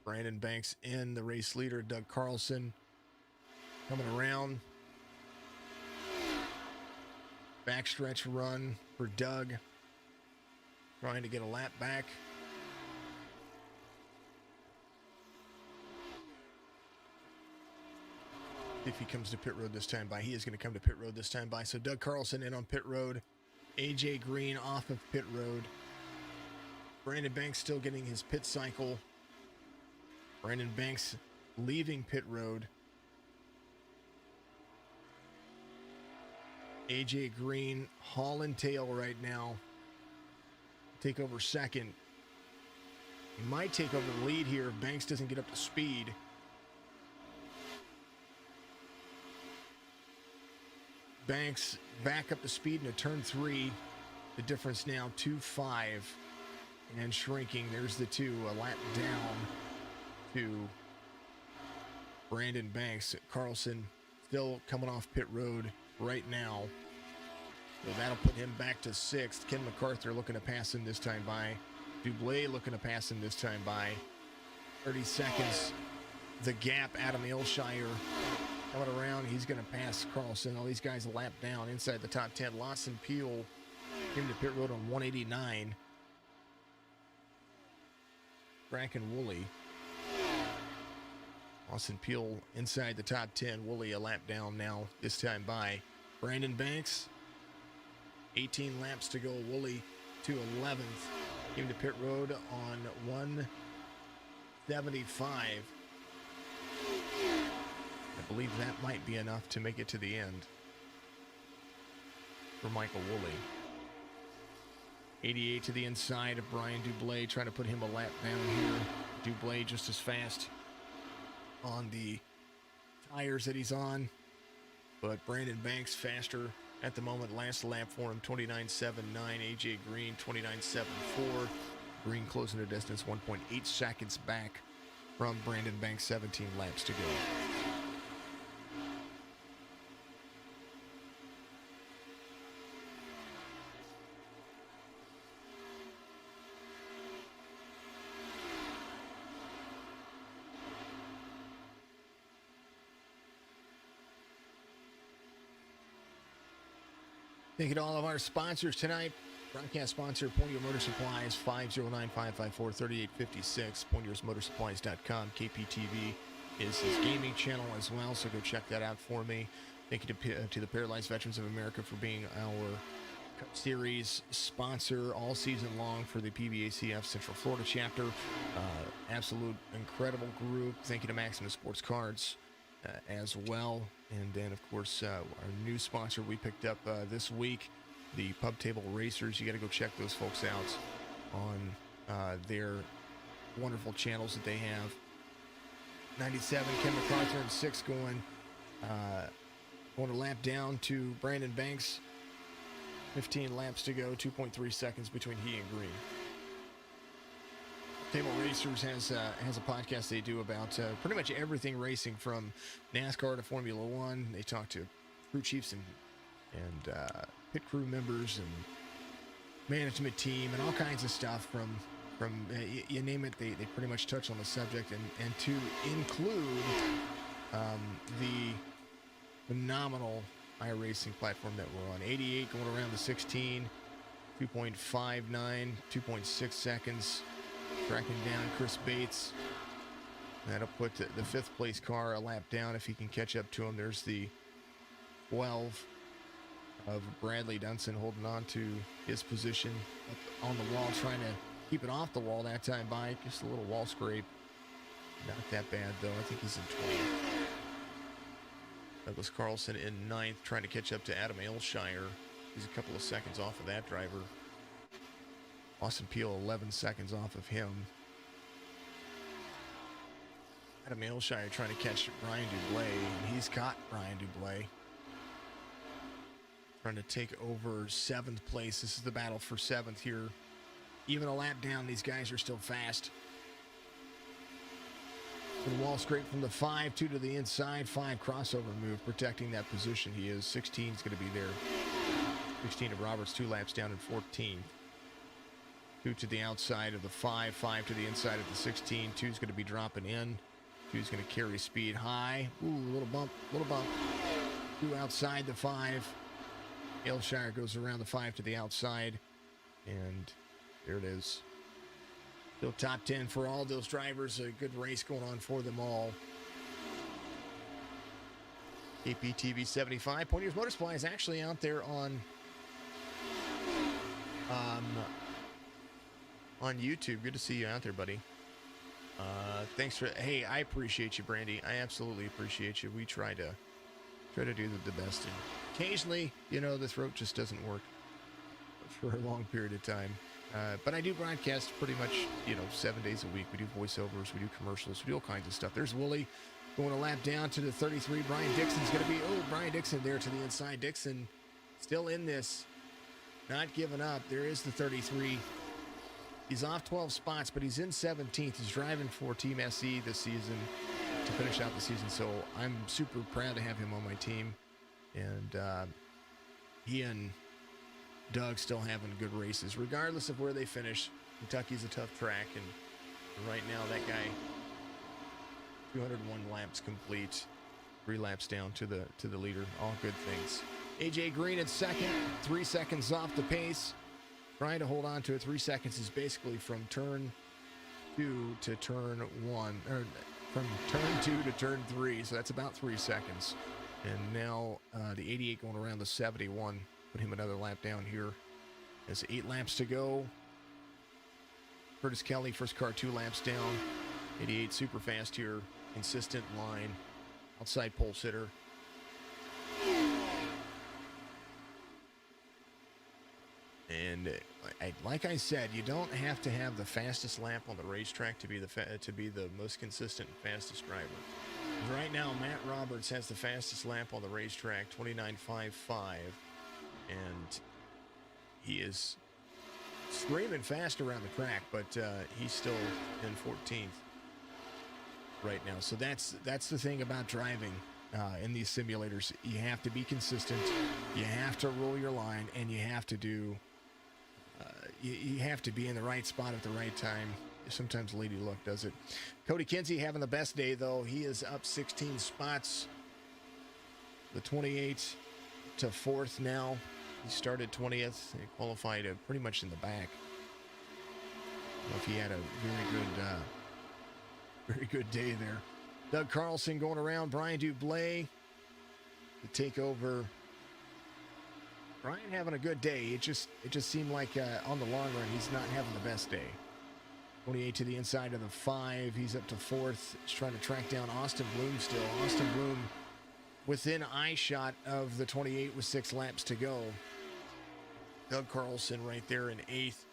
Brandon Banks in, the race leader, Doug Carlson, coming around. Backstretch run for Doug, trying to get a lap back. If he comes to pit road this time by, he is going to come to pit road this time by. So Doug Carlson in on pit road. AJ Green off of pit road. Brandon Banks still getting his pit cycle. Brandon Banks leaving pit road. AJ Green hauling tail right now. Take over second. He might take over the lead here if Banks doesn't get up to speed. Banks back up to speed into turn 3. The difference now 2.5 and shrinking. There's the 2, a lap down to Brandon Banks. Carlson still coming off pit road right now. So that'll put him back to 6th. Ken MacArthur looking to pass him this time by. Dublé looking to pass him this time by. 30 seconds. The gap, Adam Ilshire coming around. He's going to pass Carlson. All these guys a lap down inside the top 10. Lawson Peel came to pit road on 189. Bracken Woolley. Lawson Peel inside the top 10. Woolley a lap down now, this time by. Brandon Banks, 18 laps to go. Woolley to 11th. Came to pit road on 175. I believe that might be enough to make it to the end for Michael Woolley. 88 to the inside of Brian Dublé, trying to put him a lap down here. Dublé just as fast on the tires that he's on, but Brandon Banks faster at the moment. Last lap for him, 29.79. AJ Green, 29.74. Green closing the distance 1.8 seconds back from Brandon Banks, 17 laps to go. Thank you to all of our sponsors tonight. Broadcast sponsor, Pointier Motor Supplies, 509-554-3856, pointiersmotorsupplies.com. KPTV is his gaming channel as well, so go check that out for me. Thank you to the Paralyzed Veterans of America for being our Cup Series sponsor all season long for the PVACF Central Florida chapter. Absolute incredible group. Thank you to Maximus Sports Cards as well. And then, of course, our new sponsor we picked up this week, the Pub Table Racers. You got to go check those folks out on their wonderful channels that they have. 97, Ken MacArthur in 6th going a lap down to Brandon Banks. 15 laps to go, 2.3 seconds between he and Green. Table Racers has a podcast they do about pretty much everything racing, from NASCAR to Formula One. They talk to crew chiefs and pit crew members and management team and all kinds of stuff from you name it. They pretty much touch on the subject, and to include the phenomenal iRacing platform that we're on. 88 going around the 16, 2.59, 2.6 seconds. Tracking down Chris Bates. That'll put the 5th place car a lap down if he can catch up to him. There's the 12 of Bradley Dunson holding on to his position up on the wall, trying to keep it off the wall that time by. Just a little wall scrape. Not that bad, though. I think he's in 20th. Douglas Carlson in 9th, trying to catch up to Adam Aylshire. He's a couple of seconds off of that driver. Austin Peele 11 seconds off of him. Adam Aylshire trying to catch Brian Dublé, and he's caught Brian Dublé. Trying to take over 7th place. This is the battle for 7th here. Even a lap down, these guys are still fast. The wall scrape from the 5, 2 to the inside, 5 crossover move, protecting that position. He is 16 is going to be there. 16 of Roberts, 2 laps down in 14. 2 to the outside of the 5, 5 to the inside of the 16. 2 is going to be dropping in. 2 is going to carry speed high. Ooh, little bump. 2 outside the 5. Aylshire goes around the 5 to the outside. And there it is. Still top 10 for all those drivers. A good race going on for them all. KPTV 75. Pointers Motor Supply is actually out there on YouTube. Good to see you out there, buddy. Thanks for. Hey, I appreciate you, Brandy. I absolutely appreciate you. We try to do the best. And occasionally, you know, the throat just doesn't work for a long period of time. But I do broadcast pretty much, 7 days a week. We do voiceovers, we do commercials, we do all kinds of stuff. There's Wooly going a lap down to the 33. Brian Dixon's going to be, Brian Dixon there to the inside. Dixon still in this, not giving up. There is the 33. He's off 12 spots, but he's in 17th. He's driving for Team SE this season to finish out the season. So I'm super proud to have him on my team. And he and Doug still having good races, regardless of where they finish. Kentucky's a tough track, and right now that guy, 201 laps complete, 3 laps down to the leader. All good things. AJ Green at second, 3 seconds off the pace, trying to hold on to it. 3 seconds is basically from turn 2 to turn 1, or from turn 2 to turn 3, so that's about 3 seconds. And now the 88 going around the 71. Put him another lap down here. There's 8 laps to go. Curtis Kelly, first car, 2 laps down. 88 super fast here. Consistent line. Outside pole sitter. And like I said, you don't have to have the fastest lap on the racetrack to be the most consistent and fastest driver. Right now, Matt Roberts has the fastest lap on the racetrack, 29.55. And he is screaming fast around the track, but he's still in 14th right now. So that's the thing about driving in these simulators. You have to be consistent. You have to roll your line, and you have to do. You have to be in the right spot at the right time. Sometimes Lady Luck does it. Cody Kinsey having the best day, though. He is up 16 spots. The 28 to 4th now. He started 20th. He qualified pretty much in the back. I don't know if he had a very good day there. Doug Carlson going around. Brian Dublé to take over. Brian having a good day. It just seemed like on the long run he's not having the best day. 28 to the inside of the 5. He's up to 4th. He's trying to track down Austin Bloom still. Austin Bloom within eye shot of the 28 with 6 laps to go. Doug Carlson right there in 8th.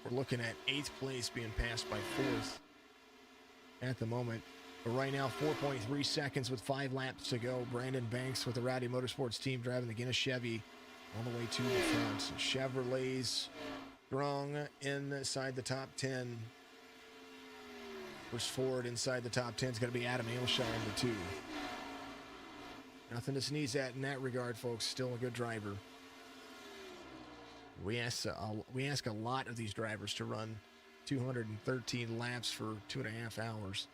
We're looking at 8th place being passed by 4th at the moment. But right now, 4.3 seconds with 5 laps to go. Brandon Banks with the Rowdy Motorsports team driving the Guinness Chevy all the way to the front. Chevrolet's strong inside the top 10. First Ford inside the top 10 is going to be Adam Aylshire in the 2. Nothing to sneeze at in that regard, folks. Still a good driver. We ask a lot of these drivers to run 213 laps for 2.5 hours.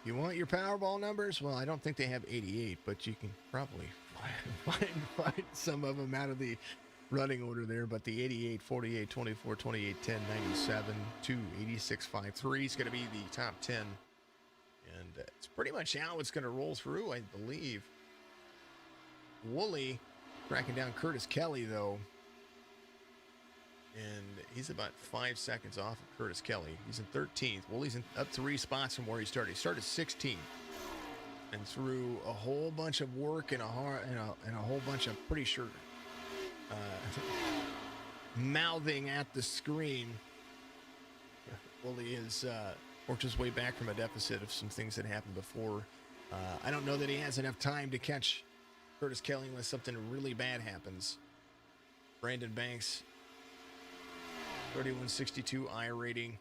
You want your Powerball numbers? Well, I don't think they have 88, but you can probably find some of them out of the running order there, but the 88, 48, 24, 28, 10, 97, 2, 86, 5, 3 is going to be the top 10. And it's pretty much how it's going to roll through, I believe. Woolley tracking down Curtis Kelly, though. And he's about 5 seconds off of Curtis Kelly. He's in 13th. Woolley's up 3 spots from where he started. He started 16th. And through a whole bunch of work and a whole bunch of, pretty sure, mouthing at the screen, Woolley has worked his way back from a deficit of some things that happened before. I don't know that he has enough time to catch Curtis Kelly unless something really bad happens. Brandon Banks, 3162 I rating.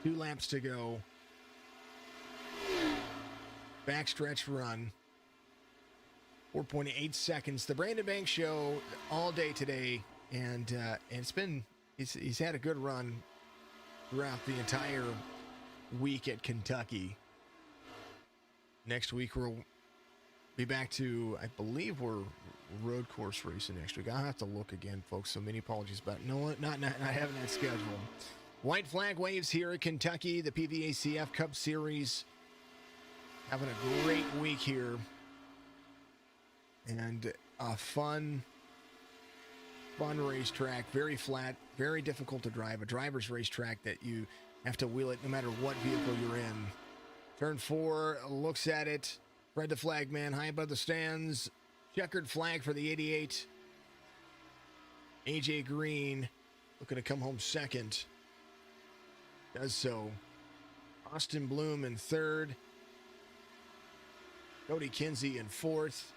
2 laps to go. Backstretch run. 4.8 seconds. The Brandon Banks show all day today, and it's been he's had a good run throughout the entire week at Kentucky. Next week we'll be back to, I believe we're road course racing next week. I'll have to look again, folks. So many apologies about not having that scheduled. White flag waves here at Kentucky. The PVACF Cup Series having a great week here. And a fun racetrack, very flat, very difficult to drive. A driver's racetrack that you have to wheel it no matter what vehicle you're in. Turn 4, looks at it. Fred the Flagman high above the stands. Checkered flag for the 88. AJ Green looking to come home second. Does so. Austin Bloom in third. Cody Kinsey in fourth.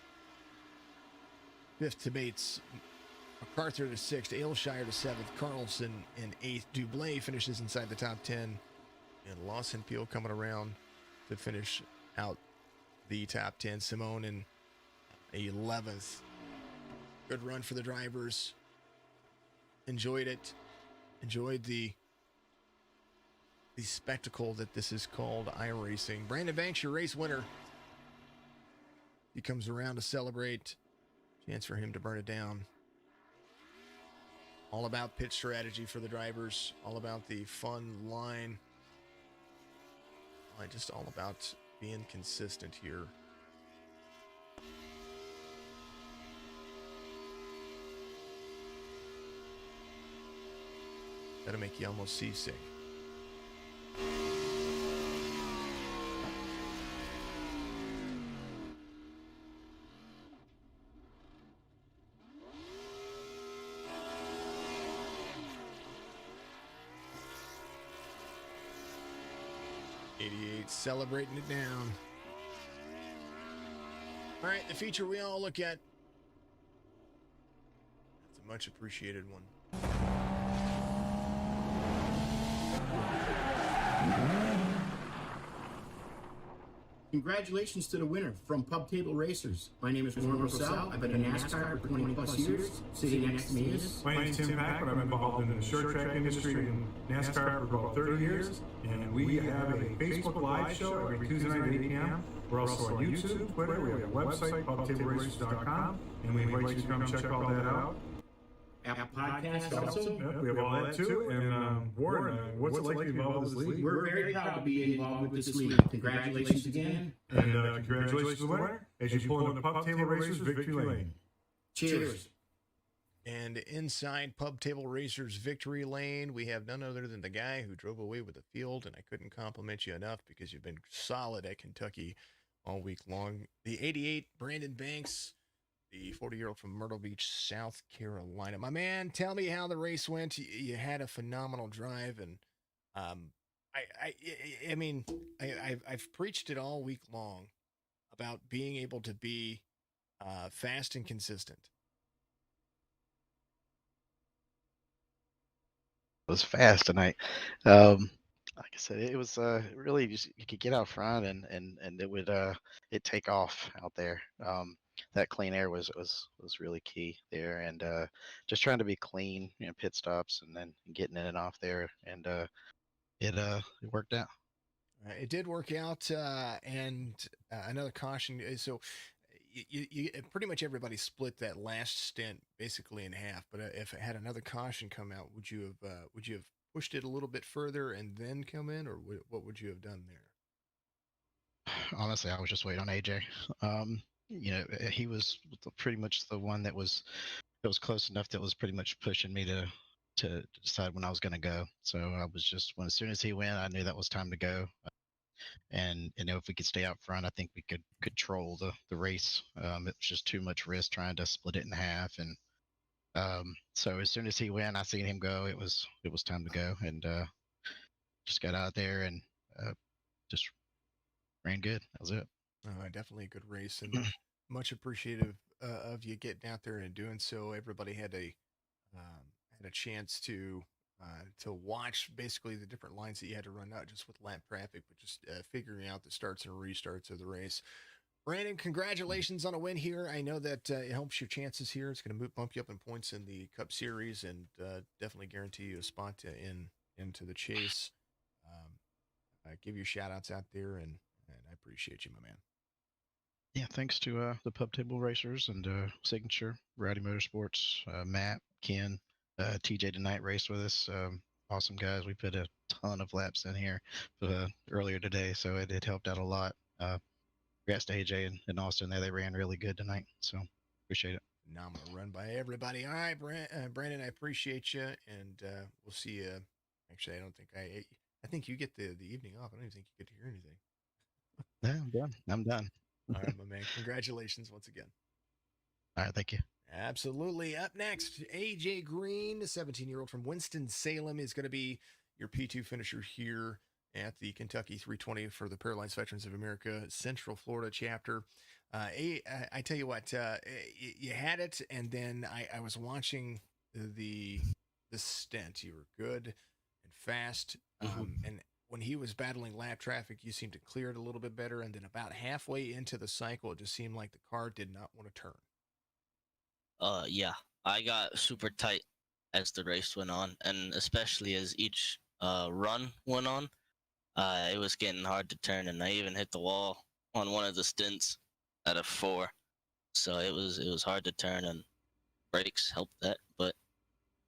Fifth to Bates. MacArthur to sixth. Aylshire to seventh. Carlson in eighth. Dublé finishes inside the top 10. And Lawson Peel coming around to finish out the top 10. Simone in 11th. Good run for the drivers. Enjoyed it. Enjoyed the spectacle that this is called iRacing. Brandon Banks, your race winner. He comes around to celebrate. Chance for him to burn it down. All about pit strategy for the drivers. All about the fun line. Just all about being consistent here. That'll make you almost seasick. Celebrating it down. All right, the feature we all look at. That's a much appreciated one. Congratulations to the winner from Pub Table Racers. My name is Warren Russell. I've been in NASCAR for 20 plus years. Sitting next to me is... My name is Tim Packard. I'm involved in the short track industry in NASCAR for about 30 years. And we have a Facebook Live show every Tuesday night at 8 p.m. We're also on YouTube, Twitter. We have a website, pubtableracers.com. And we invite you to come check all that out. Apple Podcasts also. Yep, we have all that too. And Warren, what's it like to be involved with this league? We're very proud to be involved with this league. Congratulations again. And congratulations to the winner as you pull into Pub Table Racers Victory Lane. Cheers. And inside Pub Table Racers Victory Lane, we have none other than the guy who drove away with the field, and I couldn't compliment you enough because you've been solid at Kentucky all week long. The 88, Brandon Banks, the 40-year-old from Myrtle Beach, South Carolina. My man, tell me how the race went. You had a phenomenal drive, and I mean, I've preached it all week long about being able to be fast and consistent. It was fast tonight. Like I said, it was really just you could get out front and it would it take off out there. That clean air was really key there, and just trying to be clean, pit stops and then getting in and off there, and it worked out. It did work out, and another caution. So pretty much everybody split that last stint basically in half. But if it had another caution come out, would you have pushed it a little bit further and then come in, or what would you have done there? Honestly, I was just waiting on AJ. He was pretty much the one that was close enough that was pretty much pushing me to decide when I was going to go. So I was just as soon as he went, I knew that was time to go. And if we could stay out front, I think we could control the race. It was just too much risk trying to split it in half. And so as soon as he went, I seen him go. It was time to go, and just got out there and just ran good. That was it. Definitely a good race, and much appreciative of you getting out there and doing so. Everybody had a chance to watch basically the different lines that you had to run, not just with lap traffic, but just figuring out the starts and restarts of the race. Brandon, congratulations on a win here. I know that it helps your chances here. It's going to bump you up in points in the Cup Series, and definitely guarantee you a spot into the chase. Give your shout outs out there, and I appreciate you, my man. Yeah, thanks to the Pub Table Racers and Signature, Rowdy Motorsports, Matt, Ken, TJ tonight raced with us. Awesome guys. We put a ton of laps in here earlier today, so it helped out a lot. Congrats to AJ and Austin there. They ran really good tonight, so appreciate it. Phenomenal run by everybody. All right, Brandon, I appreciate you, and we'll see you. Actually, I think you get the evening off. I don't even think you get to hear anything. Yeah, I'm done. All right, my man. Congratulations once again. All right, thank you. Absolutely. Up next, AJ Green, a 17-year-old from Winston-Salem, is going to be your P2 finisher here at the Kentucky 320 for the Paralyzed Veterans of America Central Florida chapter. I tell you what, you had it, and then I was watching the stint. You were good and fast, and when he was battling lap traffic, you seemed to clear it a little bit better, and then about halfway into the cycle, it just seemed like the car did not want to turn. Yeah, I got super tight as the race went on, and especially as each run went on, it was getting hard to turn, and I even hit the wall on one of the stints out of 4. So it was hard to turn, and brakes helped that, but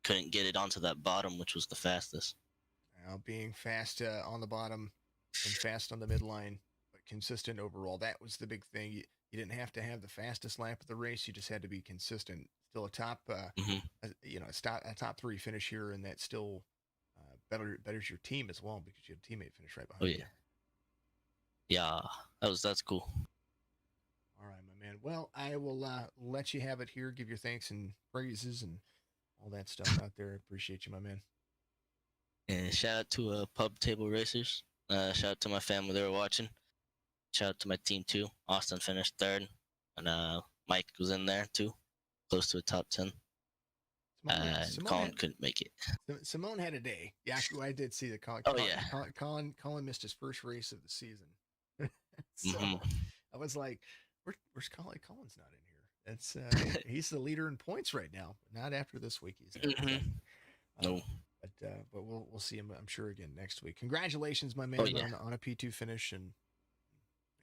couldn't get it onto that bottom, which was the fastest. Now, being fast on the bottom and fast on the midline, but consistent overall, that was the big thing. You didn't have to have the fastest lap of the race. You just had to be consistent. Still a top, a top 3 finish here, and that still betters your team as well because you had a teammate finish right behind you. Yeah, that's cool. All right, my man. Well, I will let you have it here. Give your thanks and praises and all that stuff out there. Appreciate you, my man. And shout out to Pub Table Racers. Shout out to my family they were watching. Shout out to my team too. Austin finished 3rd, and Mike was in there too, close to a top 10. Colin couldn't make it. Simone had a day. Yeah, I did see the Colin. Colin missed his first race of the season. So I was like, "Where's Colin? Colin's not in here. He's the leader in points right now. Not after this week. He's no." But we'll see him, I'm sure, again next week. Congratulations, my man, on a P2 finish, and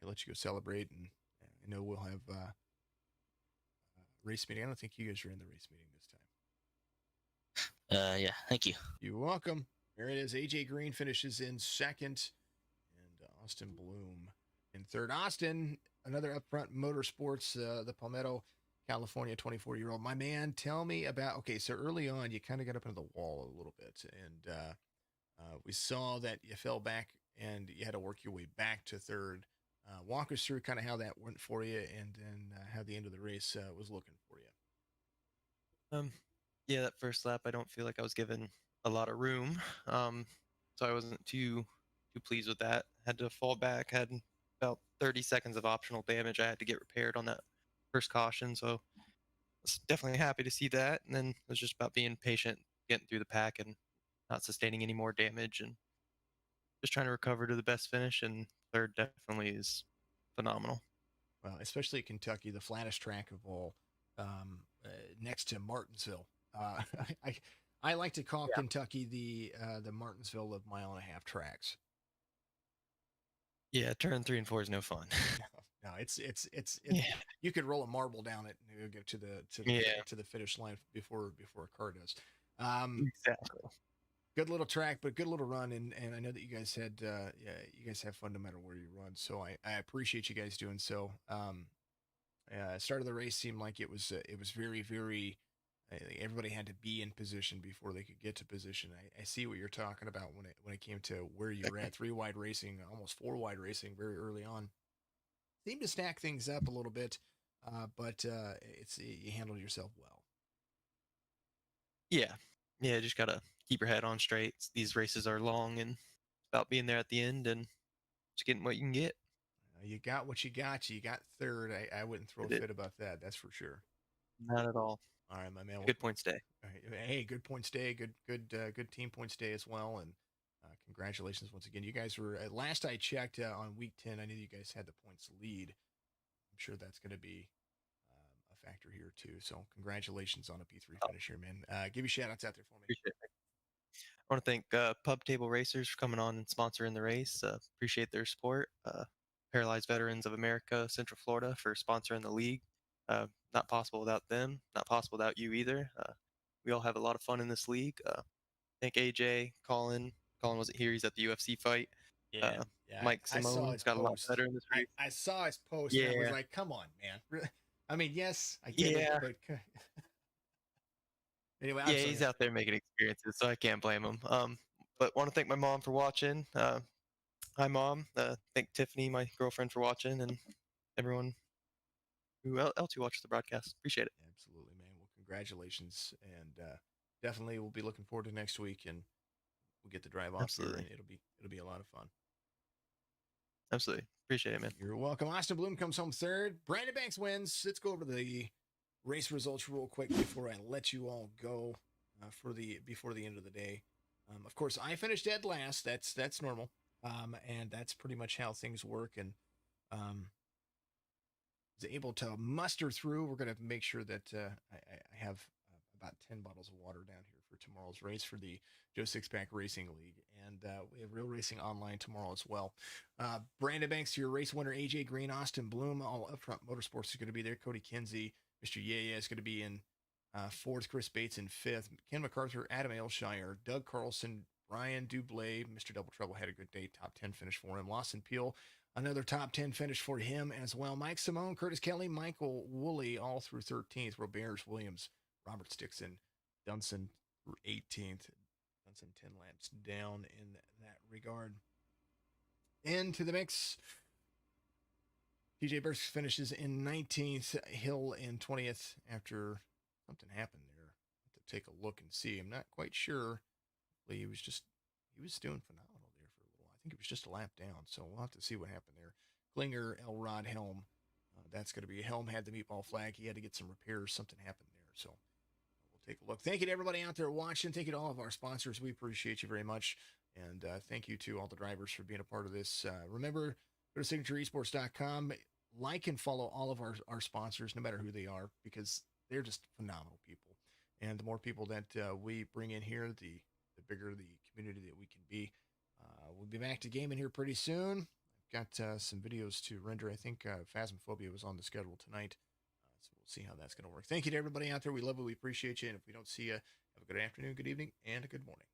I'll let you go celebrate. And I know we'll have race meeting. I don't think you guys are in the race meeting this time. Yeah, thank you. You're welcome. There it is. AJ Green finishes in 2nd, and Austin Bloom in 3rd. Austin, another upfront motorsports, the Palmetto, California, 24-year-old. My man, tell me about, okay, so early on, you kind of got up into the wall a little bit, and we saw that you fell back, and you had to work your way back to 3rd. Walk us through kind of how that went for you, and then how the end of the race was looking for you. Yeah, that first lap, I don't feel like I was given a lot of room, so I wasn't too pleased with that. Had to fall back, had about 30 seconds of optional damage I had to get repaired on that first caution, so I was definitely happy to see that. And then it was just about being patient, getting through the pack and not sustaining any more damage, and just trying to recover to the best finish. And 3rd definitely is phenomenal. Well, especially Kentucky, the flattest track of all, next to Martinsville. I like to call Kentucky the Martinsville of 1.5-mile tracks. Yeah, turn 3 and 4 is no fun. No, it's Yeah. you could roll a marble down it and it'll get to the Yeah. to the finish line before a car does. Exactly. Good little track, but good little run, and I know that you guys had you guys have fun no matter where you run. So I appreciate you guys doing so. Start of the race seemed like it was very everybody had to be in position before they could get to position. I see what you're talking about when it came to where you were at 3 wide racing, almost 4 wide racing very early on. Seemed to stack things up a little bit, but it's you handled yourself well. Yeah. Yeah, just gotta keep your head on straight. These races are long and it's about being there at the end and just getting what you can get. You got what you got. You got third. I wouldn't throw a Did it. fit about that. That's for sure. Not at all. All right, my man. Good points day. All right. Hey, good points day. Good team points day as well. And congratulations once again. You guys were last I checked on week 10. I knew you guys had the points lead. I'm sure that's going to be a factor here too. So congratulations on a P3 finish here, man. Give you shout outs out there for me. Appreciate it. I want to thank Pub Table Racers for coming on and sponsoring the race. Appreciate their support. Paralyzed Veterans of America, Central Florida for sponsoring the league. Not possible without them. Not possible without you either. We all have a lot of fun in this league. Thank AJ, Colin. Colin wasn't here. He's at the UFC fight. Yeah, Mike I saw Simone's his got a lot post. better in this race. I saw his post. And I was Yeah. like, come on, man. Really? I mean, yes, I get Yeah. it, but anyway, Yeah, he's out there making experiences, so I can't blame him. But want to thank my mom for watching. Hi, Mom. Thank Tiffany, my girlfriend, for watching, and everyone who else who watches the broadcast. Appreciate it. Absolutely, man. Well, congratulations, and definitely we'll be looking forward to next week, and we'll get the drive off here, Absolutely. and it'll be a lot of fun. Absolutely. Appreciate it, man. You're welcome. Austin Bloom comes home third. Brandon Banks wins. Let's go over the race results real quick before I let you all go before the end of the day. Of course, I finished dead last. That's normal, and that's pretty much how things work. And was able to muster through. We're going to make sure that I have about 10 bottles of water down here for tomorrow's race for the Joe Sixpack Racing League. And we have Real Racing Online tomorrow as well. Brandon Banks, your race winner, AJ Green, Austin Bloom, all up front Motorsports is going to be there. Cody Kinsey, Mr. Yeah is going to be in fourth. Chris Bates in fifth. Ken MacArthur, Adam Ailshire, Doug Carlson, Brian Dublé, Mr. Double Trouble had a good day. Top 10 finish for him. Lawson Peel, another top 10 finish for him as well. Mike Simone, Curtis Kelly, Michael Woolley, all through 13th. Roberts Williams, Robert Stickson, Dunson 18th. Dunson 10 laps down in that regard. Into the mix. TJ Burks finishes in 19th. Hill in 20th after something happened there. I have to take a look and see. I'm not quite sure. He was doing phenomenal there for a little while. I think it was just a lap down, so we'll have to see what happened there. Klinger, Elrod, Helm. That's going to be Helm had the meatball flag. He had to get some repairs. Something happened there, so we'll take a look. Thank you to everybody out there watching. Thank you to all of our sponsors. We appreciate you very much, and thank you to all the drivers for being a part of this. Remember, go to signatureesports.com. Like and follow all of our sponsors, no matter who they are, because they're just phenomenal people. And the more people that we bring in here, the bigger the community that we can be. We'll be back to gaming here pretty soon. I've got some videos to render. I think Phasmophobia was on the schedule tonight. So we'll see how that's going to work. Thank you to everybody out there. We love you. We appreciate you. And if we don't see you, have a good afternoon, good evening, and a good morning.